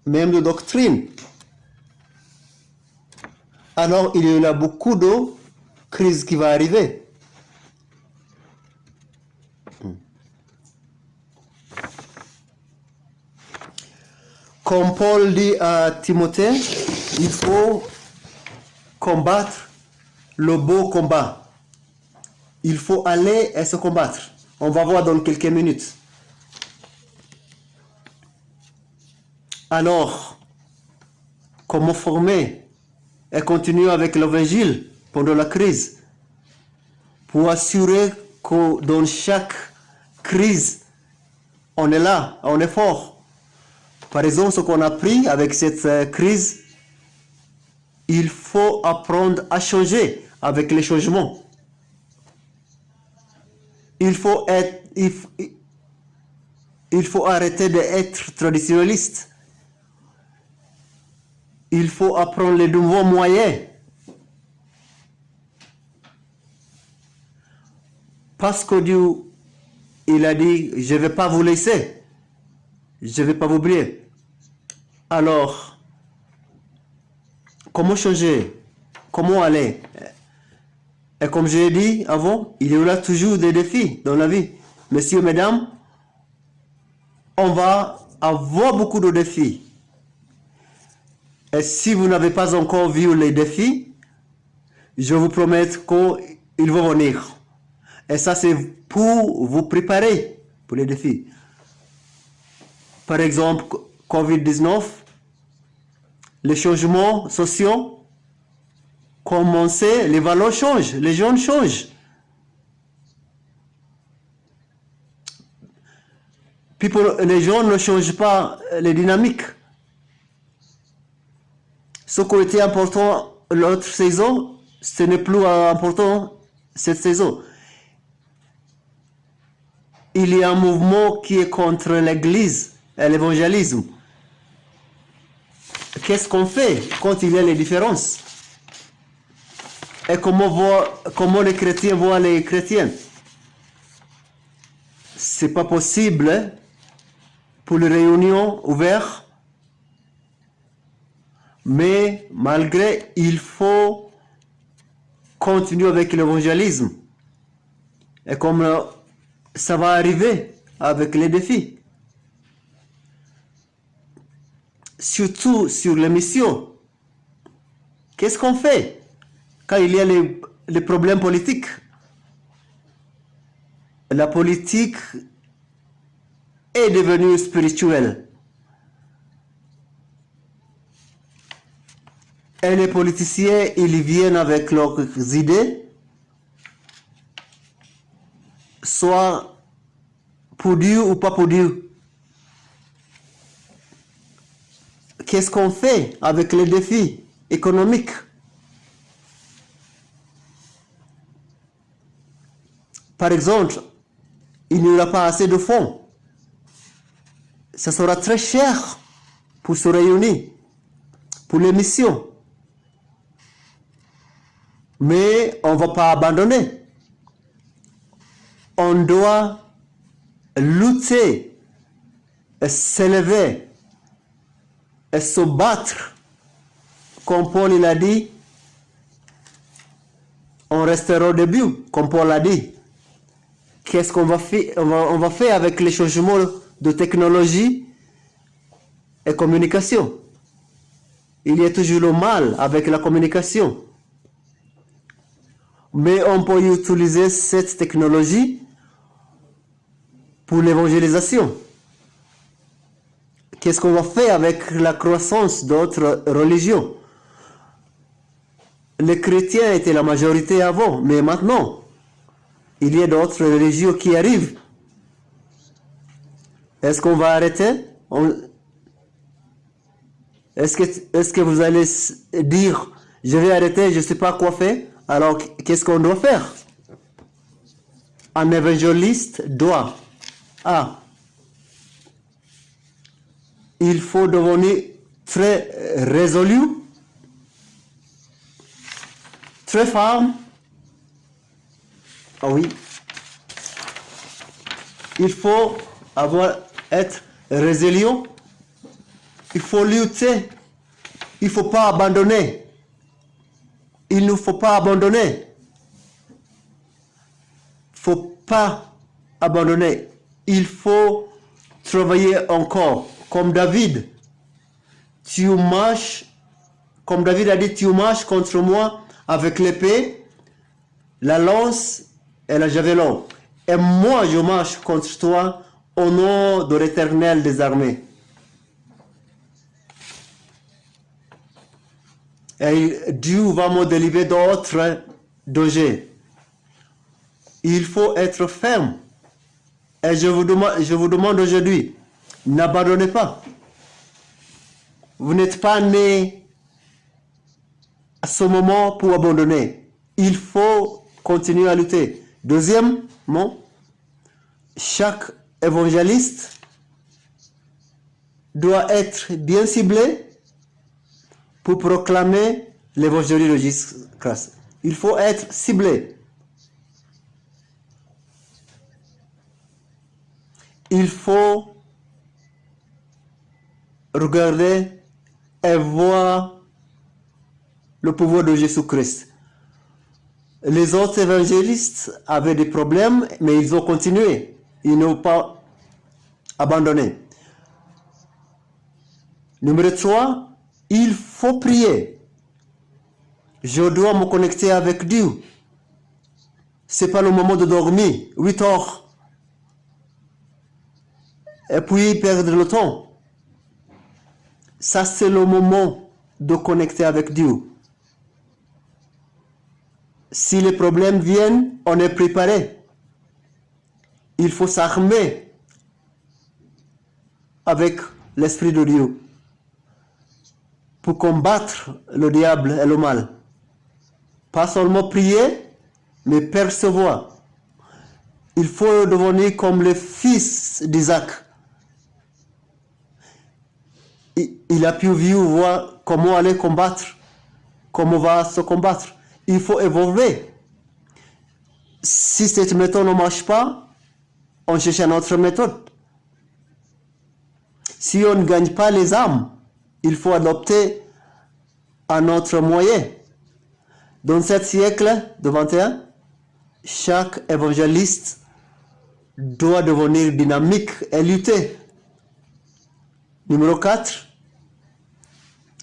même de doctrine. Alors, il y a beaucoup de crises qui vont arriver. Comme Paul dit à Timothée, il faut combattre le beau combat. Il faut aller et se combattre. On va voir dans quelques minutes. Alors, comment former et continuer avec l'évangile pendant la crise pour assurer que dans chaque crise, on est là, on est fort. Par exemple, ce qu'on a appris avec cette crise, il faut apprendre à changer avec les changements. Il faut arrêter d'être traditionnaliste. Il faut apprendre les nouveaux moyens. Parce que Dieu, il a dit, je ne vais pas vous laisser. Je ne vais pas vous oublier. Alors, comment changer? Comment aller? Et comme je l'ai dit avant, il y aura toujours des défis dans la vie. Messieurs, mesdames, on va avoir beaucoup de défis. Et si vous n'avez pas encore vu les défis, je vous promets qu'ils vont venir. Et ça, c'est pour vous préparer pour les défis. Par exemple, Covid-19, les changements sociaux, comme on sait, les valeurs changent, les gens changent. Puis les gens ne changent pas les dynamiques. Ce qui était important l'autre saison, ce n'est plus important cette saison. Il y a un mouvement qui est contre l'Église et l'évangélisme. Qu'est-ce qu'on fait quand il y a les différences? Et comment les chrétiens voient les chrétiens? C'est pas possible pour les réunions ouvertes Mais malgré, il faut continuer avec l'évangélisme. Et comme ça va arriver avec les défis, surtout sur les missions, qu'est-ce qu'on fait quand il y a les problèmes politiques? La politique est devenue spirituelle. Et les politiciens, ils viennent avec leurs idées, soit pour Dieu ou pas pour Dieu. Qu'est-ce qu'on fait avec les défis économiques? Par exemple, il n'y aura pas assez de fonds. Ça sera très cher pour se réunir, pour les missions. Mais on ne va pas abandonner. On doit lutter, et s'élever, et se battre. Comme Paul il a dit, on restera au début, comme Paul l'a dit. Qu'est-ce qu'on va faire? On va faire avec les changements de technologie et communication. Il y a toujours le mal avec la communication. Mais on peut utiliser cette technologie pour l'évangélisation. Qu'est-ce qu'on va faire avec la croissance d'autres religions? Les chrétiens étaient la majorité avant, mais maintenant, il y a d'autres religions qui arrivent. Est-ce qu'on va arrêter? Est-ce que vous allez dire, je vais arrêter, je ne sais pas quoi faire? Alors, qu'est-ce qu'on doit faire? Un évangéliste doit... il faut devenir très résolu, très ferme. Oui. Il faut être résilient. Il faut lutter. Il ne faut pas abandonner. Il ne faut pas abandonner. Il ne faut pas abandonner. Il faut travailler encore. Comme David. Comme David a dit, tu marches contre moi avec l'épée, la lance et la javelot. Et moi, je marche contre toi au nom de l'Éternel des armées. Et Dieu va me délivrer d'autres dangers. Il faut être ferme. Et je vous demande aujourd'hui, n'abandonnez pas. Vous n'êtes pas né à ce moment pour abandonner. Il faut continuer à lutter. Deuxièmement, chaque évangéliste doit être bien ciblé pour proclamer l'évangile de Jésus-Christ. Il faut être ciblé. Il faut regarder et voir le pouvoir de Jésus-Christ. Les autres évangélistes avaient des problèmes, mais ils ont continué. Ils n'ont pas abandonné. Numéro 3, il faut prier. Je dois me connecter avec Dieu. Ce n'est pas le moment de dormir 8 heures et puis perdre le temps. Ça, c'est le moment de connecter avec Dieu. Si les problèmes viennent, on est préparé. Il faut s'armer avec l'Esprit de Dieu pour combattre le diable et le mal. Pas seulement prier, mais percevoir. Il faut devenir comme le fils d'Isaac. Il a pu voir comment aller combattre, comment va se combattre. Il faut évoluer. Si cette méthode ne marche pas, on cherche une autre méthode. Si on ne gagne pas les âmes, il faut adopter à notre moyen. Dans ce siècle de 21, chaque évangéliste doit devenir dynamique et lutter. Numéro 4,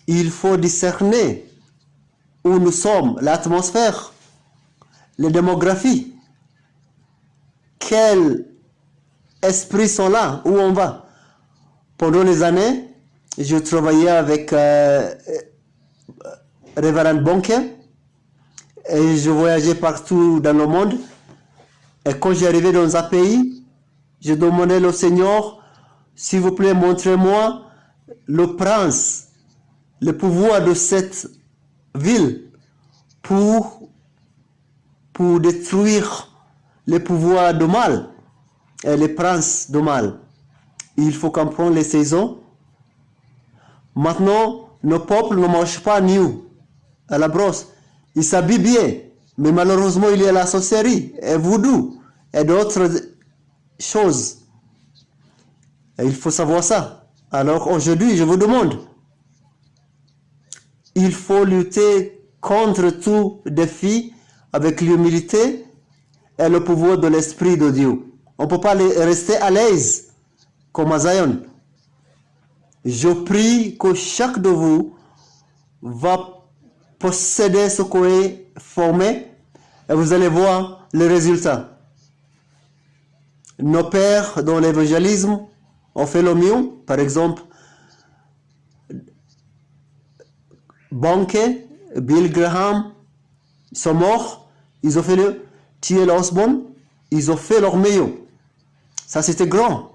il faut discerner où nous sommes, l'atmosphère, les démographies. Quels esprits sont là, où on va. Pendant les années, je travaillais avec Révérend Bonke et je voyageais partout dans le monde. Et quand j'arrivais dans un pays, je demandais au Seigneur, s'il vous plaît, montrez-moi le prince, le pouvoir de cette ville pour détruire les pouvoirs du mal et les princes du mal. Il faut comprendre les saisons. Maintenant, nos peuples ne mangent pas nu à la brosse. Ils s'habillent bien, mais malheureusement, il y a la sorcellerie et voodoo et d'autres choses. Et il faut savoir ça. Alors aujourd'hui, je vous demande, il faut lutter contre tout défi avec l'humilité et le pouvoir de l'Esprit de Dieu. On ne peut pas rester à l'aise comme à Zion. Je prie que chaque de vous va posséder ce qu'on est formé et vous allez voir le résultat. Nos pères dans l'évangélisme ont fait le mieux. Par exemple, Bonke, Bill Graham sont morts. Ils ont fait le T.L. Osborne. Ils ont fait leur mieux. Ça, c'était grand.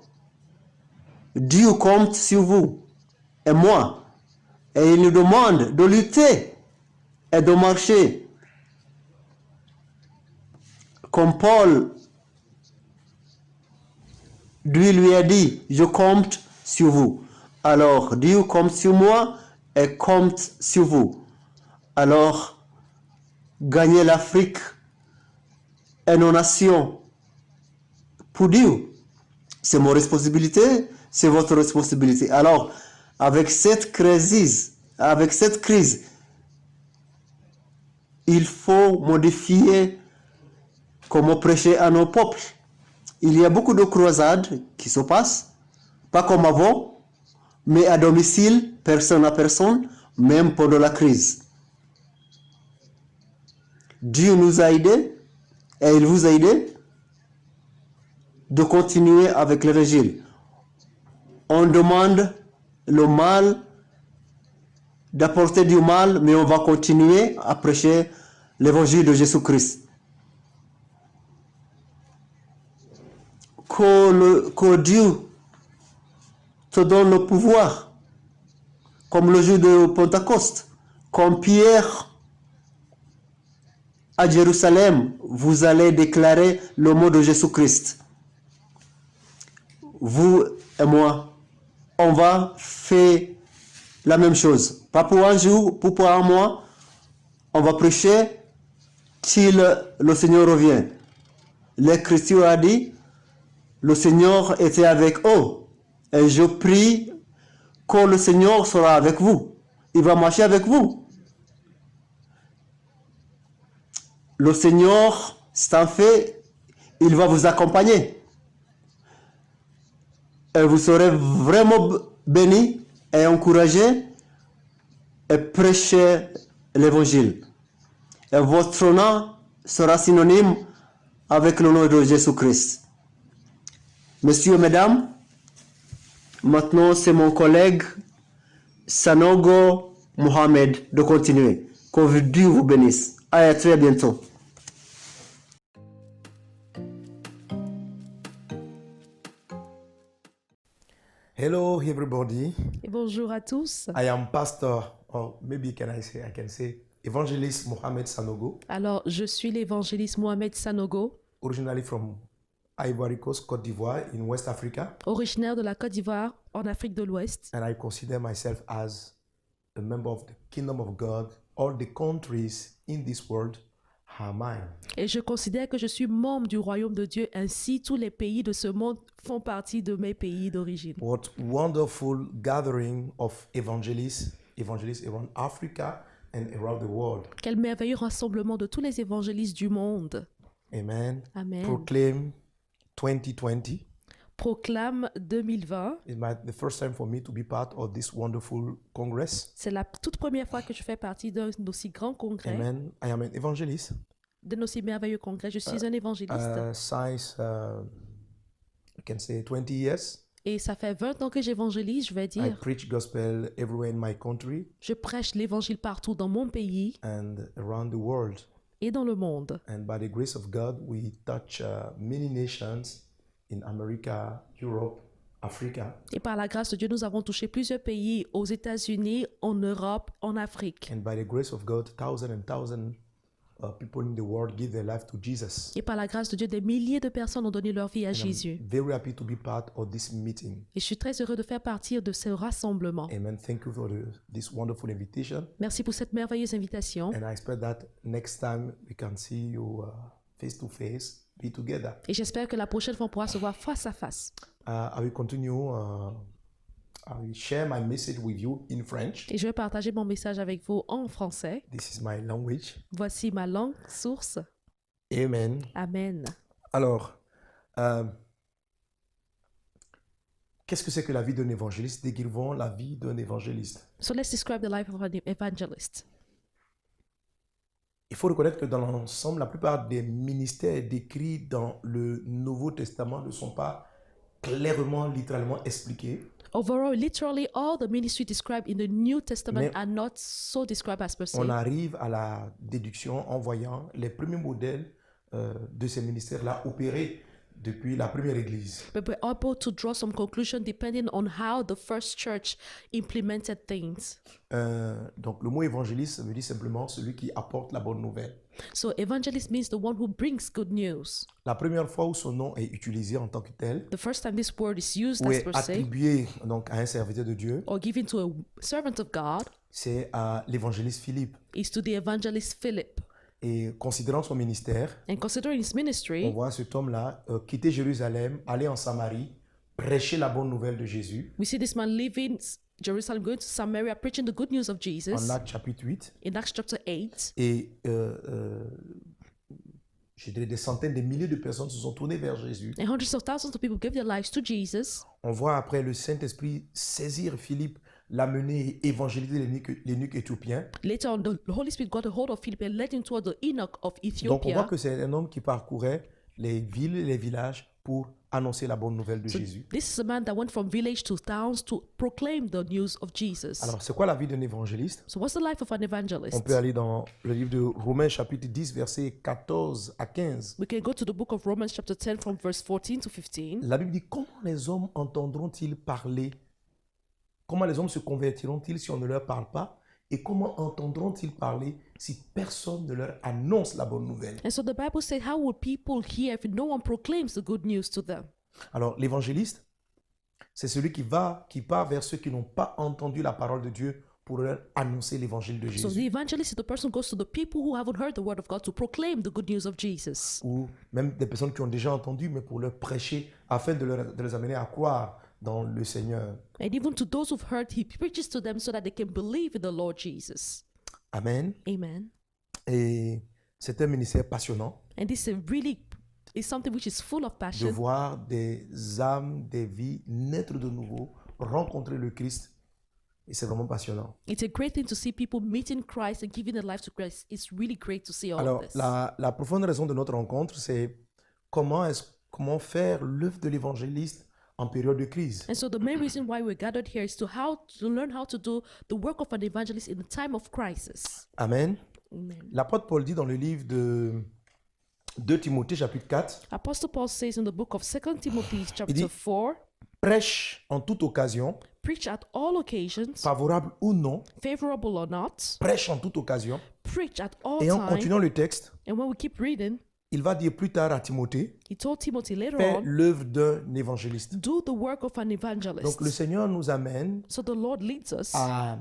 Dieu compte sur vous et moi. Et il nous demande de lutter et de marcher. Comme Paul lui a dit, je compte sur vous. Alors, Dieu compte sur moi et compte sur vous. Alors, gagner l'Afrique et nos nations pour Dieu, c'est mon responsabilité, c'est votre responsabilité. Alors, avec cette crise, il faut modifier comment prêcher à nos peuples. Il y a beaucoup de croisades qui se passent, pas comme avant, mais à domicile, personne à personne, même pendant la crise. Dieu nous a aidés et il vous a aidé de continuer avec l'évangile. On demande le mal, d'apporter du mal, mais on va continuer à prêcher l'évangile de Jésus-Christ. Que Dieu te donne le pouvoir, comme le jour de Pentecôte, comme Pierre à Jérusalem, vous allez déclarer le mot de Jésus-Christ. Vous et moi, on va faire la même chose. Pas pour un jour, pour un mois. On va prêcher till le Seigneur revient. L'Écriture a dit, le Seigneur était avec eux. Et je prie que le Seigneur sera avec vous. Il va marcher avec vous. Le Seigneur, c'est un fait, il va vous accompagner. Et vous serez vraiment bénis et encouragés et prêcher l'évangile. Et votre nom sera synonyme avec le nom de Jésus-Christ. Messieurs et mesdames, maintenant c'est mon collègue Sanogo Mohamed de continuer. Que Dieu vous bénisse. À très bientôt. Hello, everybody. Et bonjour à tous. I am Pastor, or maybe I can say Evangelist Mohamed Sanogo, Alors, je suis l'évangéliste Mohamed Sanogo, originally from Ivory Coast, Côte d'Ivoire, in West Africa, originaire de la Côte d'Ivoire, en Afrique de l'Ouest. and I consider myself as a member of the Kingdom of God. All the countries in this world are mine. Et je considère que je suis membre du royaume de Dieu, ainsi tous les pays de ce monde font partie de mes pays d'origine. What wonderful gathering of evangelists around Africa and around the world. Quel merveilleux rassemblement de tous les évangélistes du monde. Amen. Amen. Proclaim 2020. Proclame 2020. The first time for me to be part of this wonderful congress. C'est la toute première fois que je fais partie d'un aussi grand congrès, Amen. I am an evangelist. d'un aussi merveilleux congrès. Je suis un évangéliste. Since I can say 20 years. Et ça fait 20 ans que j'évangélise, je vais I dire. preach gospel everywhere in my country Je prêche l'évangile partout dans mon pays and around the world. et dans le monde. And by the grace of God, we touch many nations in America, Europe, Africa. Et par la grâce de Dieu, nous avons touché plusieurs pays aux États-Unis, en Europe, en Afrique. And by the grace of God, thousands and thousands of people in the world give their life to Jesus. Et par la grâce de Dieu, des milliers de personnes ont donné leur vie à And Jésus. I'm very happy to be part of this meeting. Et je suis très heureux de faire partie de ce rassemblement. Amen. Thank you for this wonderful invitation. Merci pour cette merveilleuse invitation. And I expect that next time we can see you face to face, be together. Et j'espère que la prochaine fois, on pourra se voir face à face. I will continue. I will share my message with you in French. Et je vais partager mon message avec vous en français. This is my language. Voici ma langue source. Amen. Amen. Alors, qu'est-ce que c'est que la vie d'un évangéliste? Décrivons la vie d'un évangéliste. So let's describe the life of an evangelist. Il faut reconnaître que dans l'ensemble, la plupart des ministères décrits dans le Nouveau Testament ne sont pas clairement, littéralement expliqués. Overall, literally, all the ministry described in the New Testament Mais are not so described as per se. on arrive à la déduction en voyant les premiers modèles de ces ministères-là opérer depuis la première église. But we're able to draw some conclusion depending on how the first church implemented things. Donc le mot évangéliste, ça veut dire simplement celui qui apporte la bonne nouvelle. So evangelist means the one who brings good news. La première fois où son nom est utilisé en tant que tel, The first time this word is used ou as est per se, attribué donc à un serviteur de Dieu, or given to a servant of God, c'est à l'évangéliste Philippe. is to the evangelist Philip. Et considérant son ministère, And considering his on ministry, voit cet homme-là quitter Jérusalem, aller en Samarie, prêcher la bonne nouvelle de Jésus. we see this man leaving Jerusalem, going to Samaria, preaching the good news of Jesus En Actes chapitre 8. in Acts chapter 8. Et je dirais des centaines, des milliers de personnes se sont tournées vers Jésus. And hundreds of thousands of people gave their lives to Jesus. On voit après le Saint-Esprit saisir Philippe, l'amener et évangéliser l'eunuque éthiopien. Later on, the Holy Spirit got a hold of Philip and led him toward the Enoch of Donc on Ethiopia. voit que c'est un homme qui parcourait les villes et les villages pour annoncer la bonne nouvelle de Jésus. This is a man that went from village to towns to proclaim the news of Jesus. Alors c'est quoi la vie d'un évangéliste? So what's the life of an On evangelist? peut aller dans le livre de Romains chapitre 10 versets 14 à 15. We can go to the book of Romans chapter 10 from verse 14 to 15. La Bible dit, comment les hommes entendront-ils parler? Comment les hommes se convertiront-ils si on ne leur parle pas? Et comment entendront-ils parler si personne ne leur annonce la bonne nouvelle? And so the Bible said, how would people hear if no one proclaims the good news to them? Alors l'évangéliste, c'est celui qui part vers ceux qui n'ont pas entendu la parole de Dieu pour leur annoncer l'évangile de So the Jésus. evangelist is the person who goes to the people who haven't heard the word of God to proclaim the good news of Jesus. Ou même des personnes qui ont déjà entendu, mais pour leur prêcher, afin de les amener à croire dans le Seigneur. And even to those who've heard, he preaches to them so that they can believe in the Lord Jesus. Amen. Amen. Et c'est un ministère passionnant And this is really is something which is full of de passion. voir des âmes, des vies naître de nouveau, rencontrer le Christ. Et c'est vraiment passionnant. It's a great thing to see people meeting Christ and giving their lives to Christ. It's really great to see all Alors, of this. la profonde raison de notre rencontre, c'est comment faire l'œuvre de l'évangéliste en période de crise. And so the main reason why we're gathered here is to learn how to do the work of an evangelist in a time of crisis. Amen. Amen. L'apôtre Paul dit dans le livre de 2 Timothée chapitre 4, Apostle Paul says in the book of 2 Timothy chapter dit- 4, prêche en toute occasion, preach at all occasions, favorable ou non, favorable or not, prêche en toute occasion. preach at all Et en time. continuant le texte, And when we keep reading, il va dire plus tard à Timothée, he told Timothy later fais on, l'œuvre d'un évangéliste. do the work of an evangelist. Donc le Seigneur nous amène So the Lord leads us à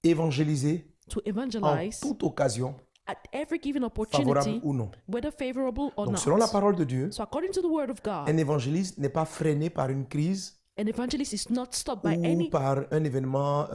évangéliser to en evangelize toute occasion, at every given favorable opportunity, ou non. whether favorable or Donc not. selon la parole de Dieu, So according to the word of God, un évangéliste n'est pas freiné par une crise an evangelist is not stopped by ou any par un événement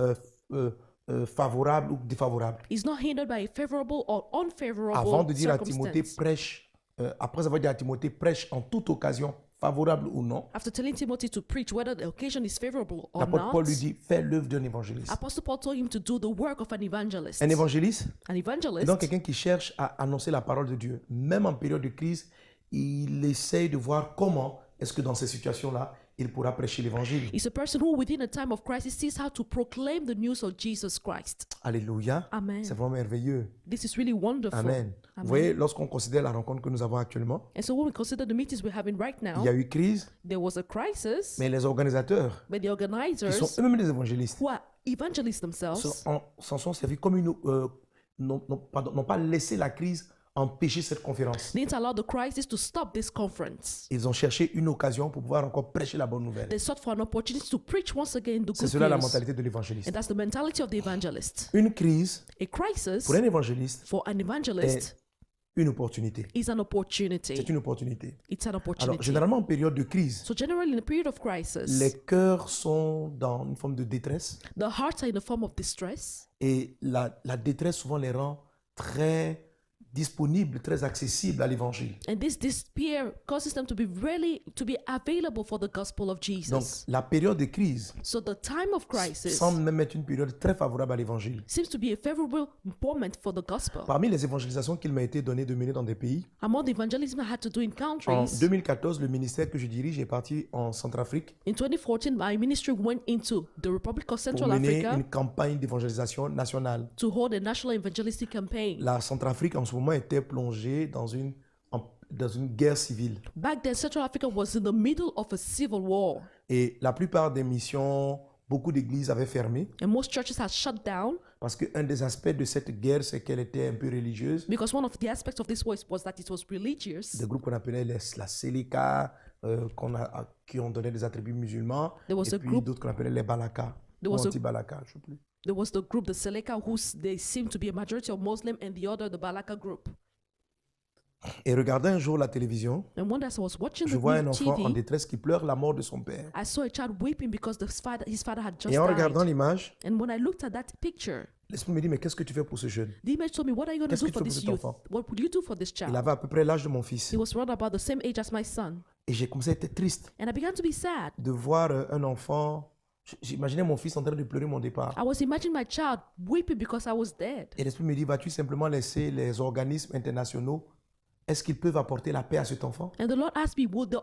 favorable ou défavorable. He's not hindered by a favorable or unfavorable Avant de dire à Timothée, circumstance. prêche, après avoir dit à Timothée, prêche en toute occasion, favorable ou non, After telling Timothy to preach, whether the occasion is favorable or l'apôtre Paul not, lui dit, fais l'œuvre d'un évangéliste. Apostle Paul told him to do the work of an evangelist. Un évangéliste, An c'est evangelist donc quelqu'un qui cherche à annoncer la parole de Dieu. Même en période de crise, il essaye de voir comment est-ce que dans ces situations-là, il pourra prêcher l'évangile. is a person who, within a time of crisis, sees how to proclaim the news of Jesus Christ. Alléluia. Amen. C'est vraiment merveilleux. This is really wonderful. Amen. Vous voyez, lorsqu'on considère la rencontre que nous avons actuellement, And so when we consider the meetings we're having right il now, y a eu crise, there was a crisis, mais les organisateurs, but the qui organizers, sont eux-mêmes des évangélistes, who are evangelists themselves, s'en sont servis comme n'ont pas laissé la crise empêcher cette conférence. didn't allow the crisis to stop this conference. Ils ont cherché une occasion pour pouvoir encore prêcher la bonne nouvelle. They sought for an opportunity to preach once again the C'est good cela la news. mentalité de l'évangéliste. And that's the mentality of the evangelist. Une crise, A crisis pour un évangéliste, for an evangelist une opportunité. is an C'est opportunity. une opportunité. It's an Alors, opportunity. généralement, en période de crise, So generally in a period of crisis, les cœurs sont dans une forme de détresse the hearts are in a form of distress, et la détresse souvent les rend très disponibles, très accessibles à l'évangile. and this despair causes them to be available for the gospel of Donc, Jesus. la période de crise So the time of crisis semble même être une période très favorable à l'évangile. seems to be a favorable moment for the gospel. Parmi les évangélisations qu'il m'a été donné de mener dans des pays, Among the evangelism I had to do in en countries, 2014, le ministère que je dirige est parti en Centrafrique in 2014, my ministry went into the Republic of pour Central mener Africa une campagne d'évangélisation nationale. to hold a national evangelistic campaign. La Centrafrique, en ce moment, était plongée dans une guerre civile. Back then, Central Africa was in the middle of a civil war, Et la plupart des missions, beaucoup d'églises avaient fermé and most churches had shut down parce qu'un des aspects de cette guerre, c'est qu'elle était un peu religieuse. because one of the aspects of this was that it was religious. Des groupes qu'on appelait la Seleka, qui ont donné des attributs musulmans, There was et a puis group- d'autres qu'on appelait les Balaka, There ou was a- anti-Balaka, je ne sais plus. There was the group, the Seleka, they seemed to be a majority of Muslim, and the other, the Balaka group. Et regardant un jour la télévision, And one day as I was watching je the vois un enfant en TV, détresse qui pleure la mort de son père. I saw a child weeping because his father had just Et en regardant died. l'image, And when I looked at that picture, l'esprit me dit, mais qu'est-ce que tu fais pour ce jeune? the image told me, what are you going to Qu'est-ce do que tu for fais this pour cet youth? enfant? What would you do for this Il child? avait à peu près l'âge de mon fils. He was around about the same age as my son. Et j'ai commencé à être triste And I began to be sad. de voir un enfant. J'imaginais mon fils en train de pleurer mon départ. I was imagining my child weeping because I was dead. Et l'esprit me dit, vas-tu simplement laisser les organismes internationaux, est-ce qu'ils peuvent apporter la paix à cet enfant? And the Lord asked me, would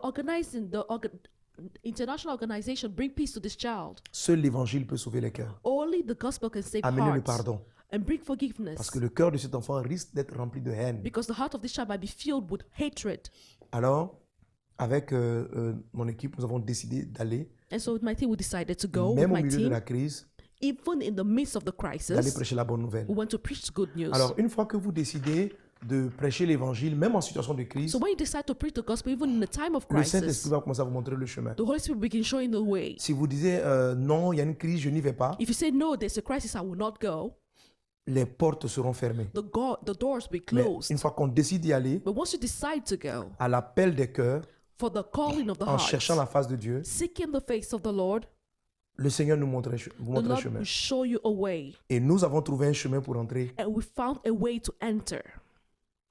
international organization bring peace to this child? Seul l'évangile peut sauver les cœurs. Only the gospel can save Amener le hearts pardon. and bring forgiveness. Parce que le cœur de cet enfant risque d'être rempli de haine. Because the heart of this child might be filled with hatred. Alors, avec mon équipe, nous avons décidé d'aller, And so with my team, we decided to go with même au my milieu de team, la crise, even in the midst of the d'aller crisis, prêcher la bonne nouvelle. we went to preach good news. Alors, une fois que vous décidez de prêcher l'évangile, même en situation de crise, So when you decide to preach the gospel, even in a time of le crisis, Saint-Esprit va commencer à vous montrer le chemin. the Holy Spirit begin showing the way. Si vous disiez non, il y a une crise, je n'y vais pas, If you say, no, there's a crisis, I will not go, les portes seront fermées. the doors will be Mais closed. une fois qu'on décide d'y aller, But once you decide to go, à l'appel des cœurs, for the calling of the en heart, cherchant la face de Dieu, seeking the face of the Lord, le Seigneur vous montre the le Lord chemin. will show you a way. Et nous avons trouvé un chemin pour entrer And we found a way to enter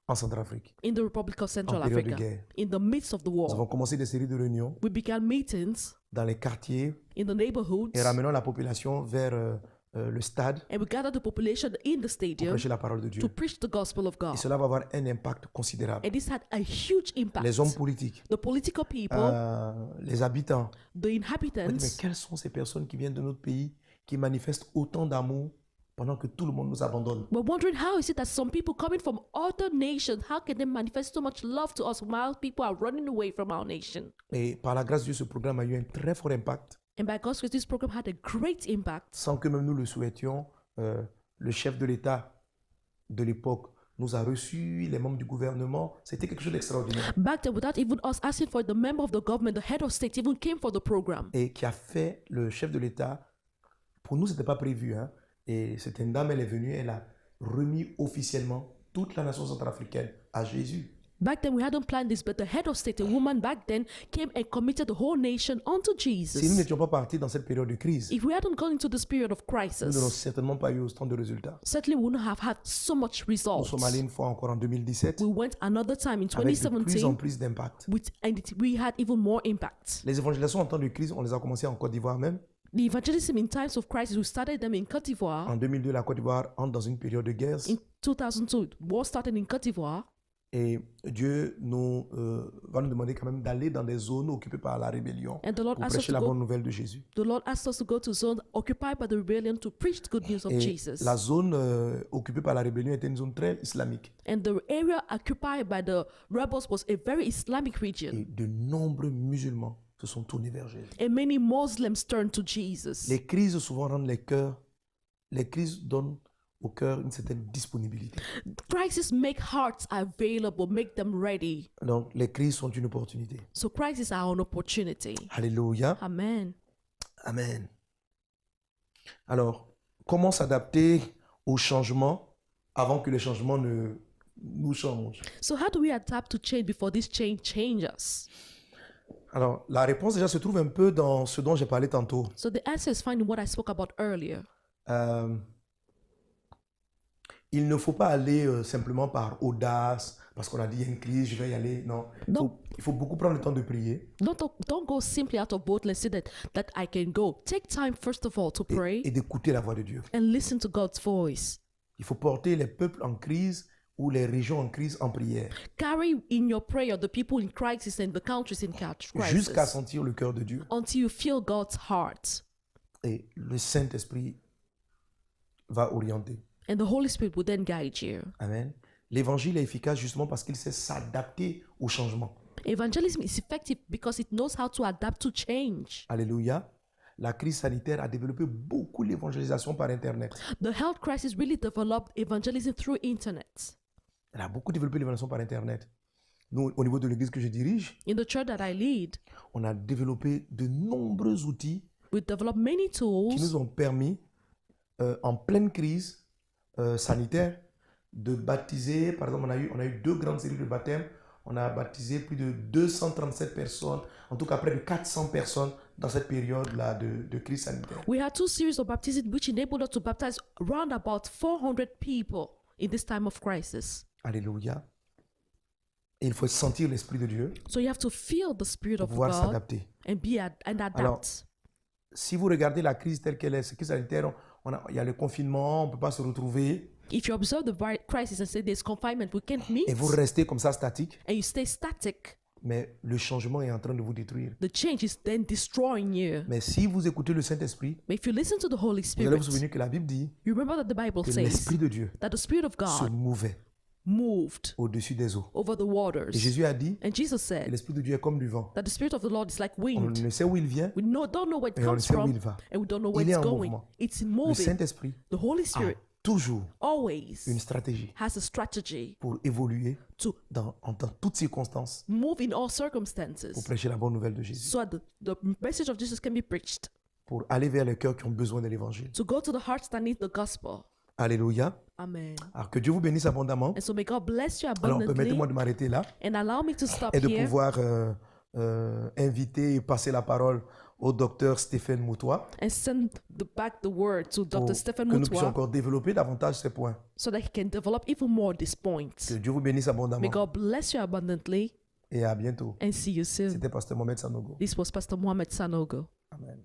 en Centrafrique. in the Republic of Central En période de Africa. guerre. In the midst of the Nous war, avons commencé des séries de réunions we began meetings dans les quartiers in the neighborhoods, et ramenant la population vers le stade and we gathered the population in the pour stadium prêcher la parole de Dieu. to preach the gospel of God. Et cela va avoir un impact considérable. And this had a huge impact. Les hommes politiques, The political people, les habitants. the On dit, mais inhabitants, quelles sont ces personnes qui viennent de notre pays qui manifestent autant d'amour pendant que tout le monde nous abandonne? were wondering how is it that some people coming from other nations, how can they manifest so much love to us while people are running away from our nation? Et par la grâce de Dieu, ce programme a eu un très fort impact. And by God's grace, this program had a great impact. Sans que même nous le souhaitions, le chef de l'État de l'époque nous a reçus, les membres du gouvernement. C'était quelque chose d'extraordinaire. Back then, without even us asking for it, the member of the government, the head of state, even came for the program. Et qui a fait le chef de l'État. Pour nous, ce n'était pas prévu. Hein? Et cette dame, elle est venue, elle a remis officiellement toute la nation centrafricaine à Jésus. Back then, we hadn't planned this, but the head of state, a woman back then, came and committed the whole nation unto Si nous Jesus. n'étions pas partis dans cette période de crise, If we hadn't gone into this period of nous n'aurions crisis, certainement pas eu autant de résultats. certainly we wouldn't have had so much Nous results. sommes allés une fois encore en 2017 We went another time in avec de plus en 2017, plus d'impact. we had even more impact. Les évangélisations en temps de crise, on les a commencées en Côte d'Ivoire même. The evangelism in times of crisis, we started them in Côte d'Ivoire. En 2002, la Côte d'Ivoire entre dans une période de guerre. In 2002, war started in Côte d'Ivoire. Et Dieu va nous demander quand même d'aller dans des zones occupées par la rébellion And the Lord pour asked us prêcher to la bonne go. nouvelle de Jésus. The Lord asked us to go to zone occupied by the rebellion to preach the good news of Et Jesus. la zone occupée par la rébellion était une zone très islamique. And the area occupied by the rebels was a very Islamic Et region. de nombreux musulmans se sont tournés vers Jésus. And many Muslims turned to Jesus. Les crises souvent rendent les crises donnent au cœur une certaine disponibilité. Crises make hearts available, make them ready. Donc les crises sont une opportunité. So crises are an opportunity. Alléluia. Amen. Amen. Alors, comment s'adapter au changement avant que les changements ne nous changent? So how do we adapt to change before this change changes? Alors, la réponse déjà se trouve un peu dans ce dont j'ai parlé tantôt. So the answer is found in what I spoke about earlier. Il ne faut pas aller simplement par audace, parce qu'on a dit il y a une crise, je vais y aller. Non, il faut beaucoup prendre le temps de prier Don't go simply out of boldness, say that I can go. Take time, first of all, to pray et d'écouter la voix de Dieu. and listen to God's voice. Il faut porter les peuples en crise ou les régions en crise en prière, Carry in your prayer the people in crisis and the countries in jusqu'à crisis sentir le cœur de Dieu. until you feel God's heart. Et le Saint-Esprit va orienter. And the Holy Spirit will then guide you. Amen. L'évangile est efficace justement parce qu'il sait s'adapter au changement. Evangelism is effective because it knows how to adapt to change. Alléluia. La crise sanitaire a développé beaucoup l'évangélisation par Internet. The health crisis really developed evangelism through internet. Elle a beaucoup développé l'évangélisation par Internet. Nous, au niveau de l'église que je dirige, In the church that I lead, on a développé de nombreux outils we developed many qui tools nous ont permis, en pleine crise sanitaire, de baptiser. Par exemple, on a eu 2 grandes séries de baptêmes. On a baptisé plus de 237 personnes, en tout cas près de 400 personnes dans cette période-là de crise sanitaire. We had 2 series of baptism which enabled us to baptize around about 400 people in this time of crisis. Alléluia. Et il faut sentir l'Esprit de Dieu So you have to feel the Spirit pour of pouvoir God s'adapter. and adapt. Alors, si vous regardez la crise telle qu'elle est, cette crise sanitaire, il y a le confinement, on ne peut pas se retrouver, If you observe the crisis and say there's confinement, we can't meet, et vous restez comme ça statique, and you stay static, mais le changement est en train de vous détruire. the change is then destroying you. Mais si vous écoutez le Saint-Esprit, But if you listen to the Holy vous allez vous Spirit, souvenir que la Bible dit you remember that the Bible que says l'Esprit de Dieu that the Spirit of se God mouvait moved au-dessus des eaux. over the Et waters. Jésus a dit And Jesus que said l'Esprit de Dieu est comme du vent. that the Spirit of the Lord is like On wind. ne sait où il vient, We don't know where it et on ne comes sait où from, il va. and we don't know where Il est it's en going. mouvement. It's Le moving. Saint-Esprit The Holy a Spirit toujours always une stratégie has a strategy pour évoluer to dans toutes circonstances move in all pour circumstances prêcher la bonne nouvelle de Jésus, so that the message of Jesus can be preached, pour aller vers les cœurs qui ont besoin de l'évangile. to go to the hearts that need the gospel. Alléluia. Amen. Alors que Dieu vous bénisse abondamment. And so may God bless you Alors abundantly permettez-moi de m'arrêter là and allow me to stop et de here pouvoir inviter et passer la parole au docteur Stéphane Moutois and send back the word to pour Dr. Stephen que nous puissions Mutwa encore développer davantage ces points. so that he can develop even more these points. Que Dieu vous bénisse May abondamment God bless you abundantly et à bientôt. and see you soon. C'était Pasteur Mohamed Sanogo. This was Pastor Mohamed Sanogo. Amen.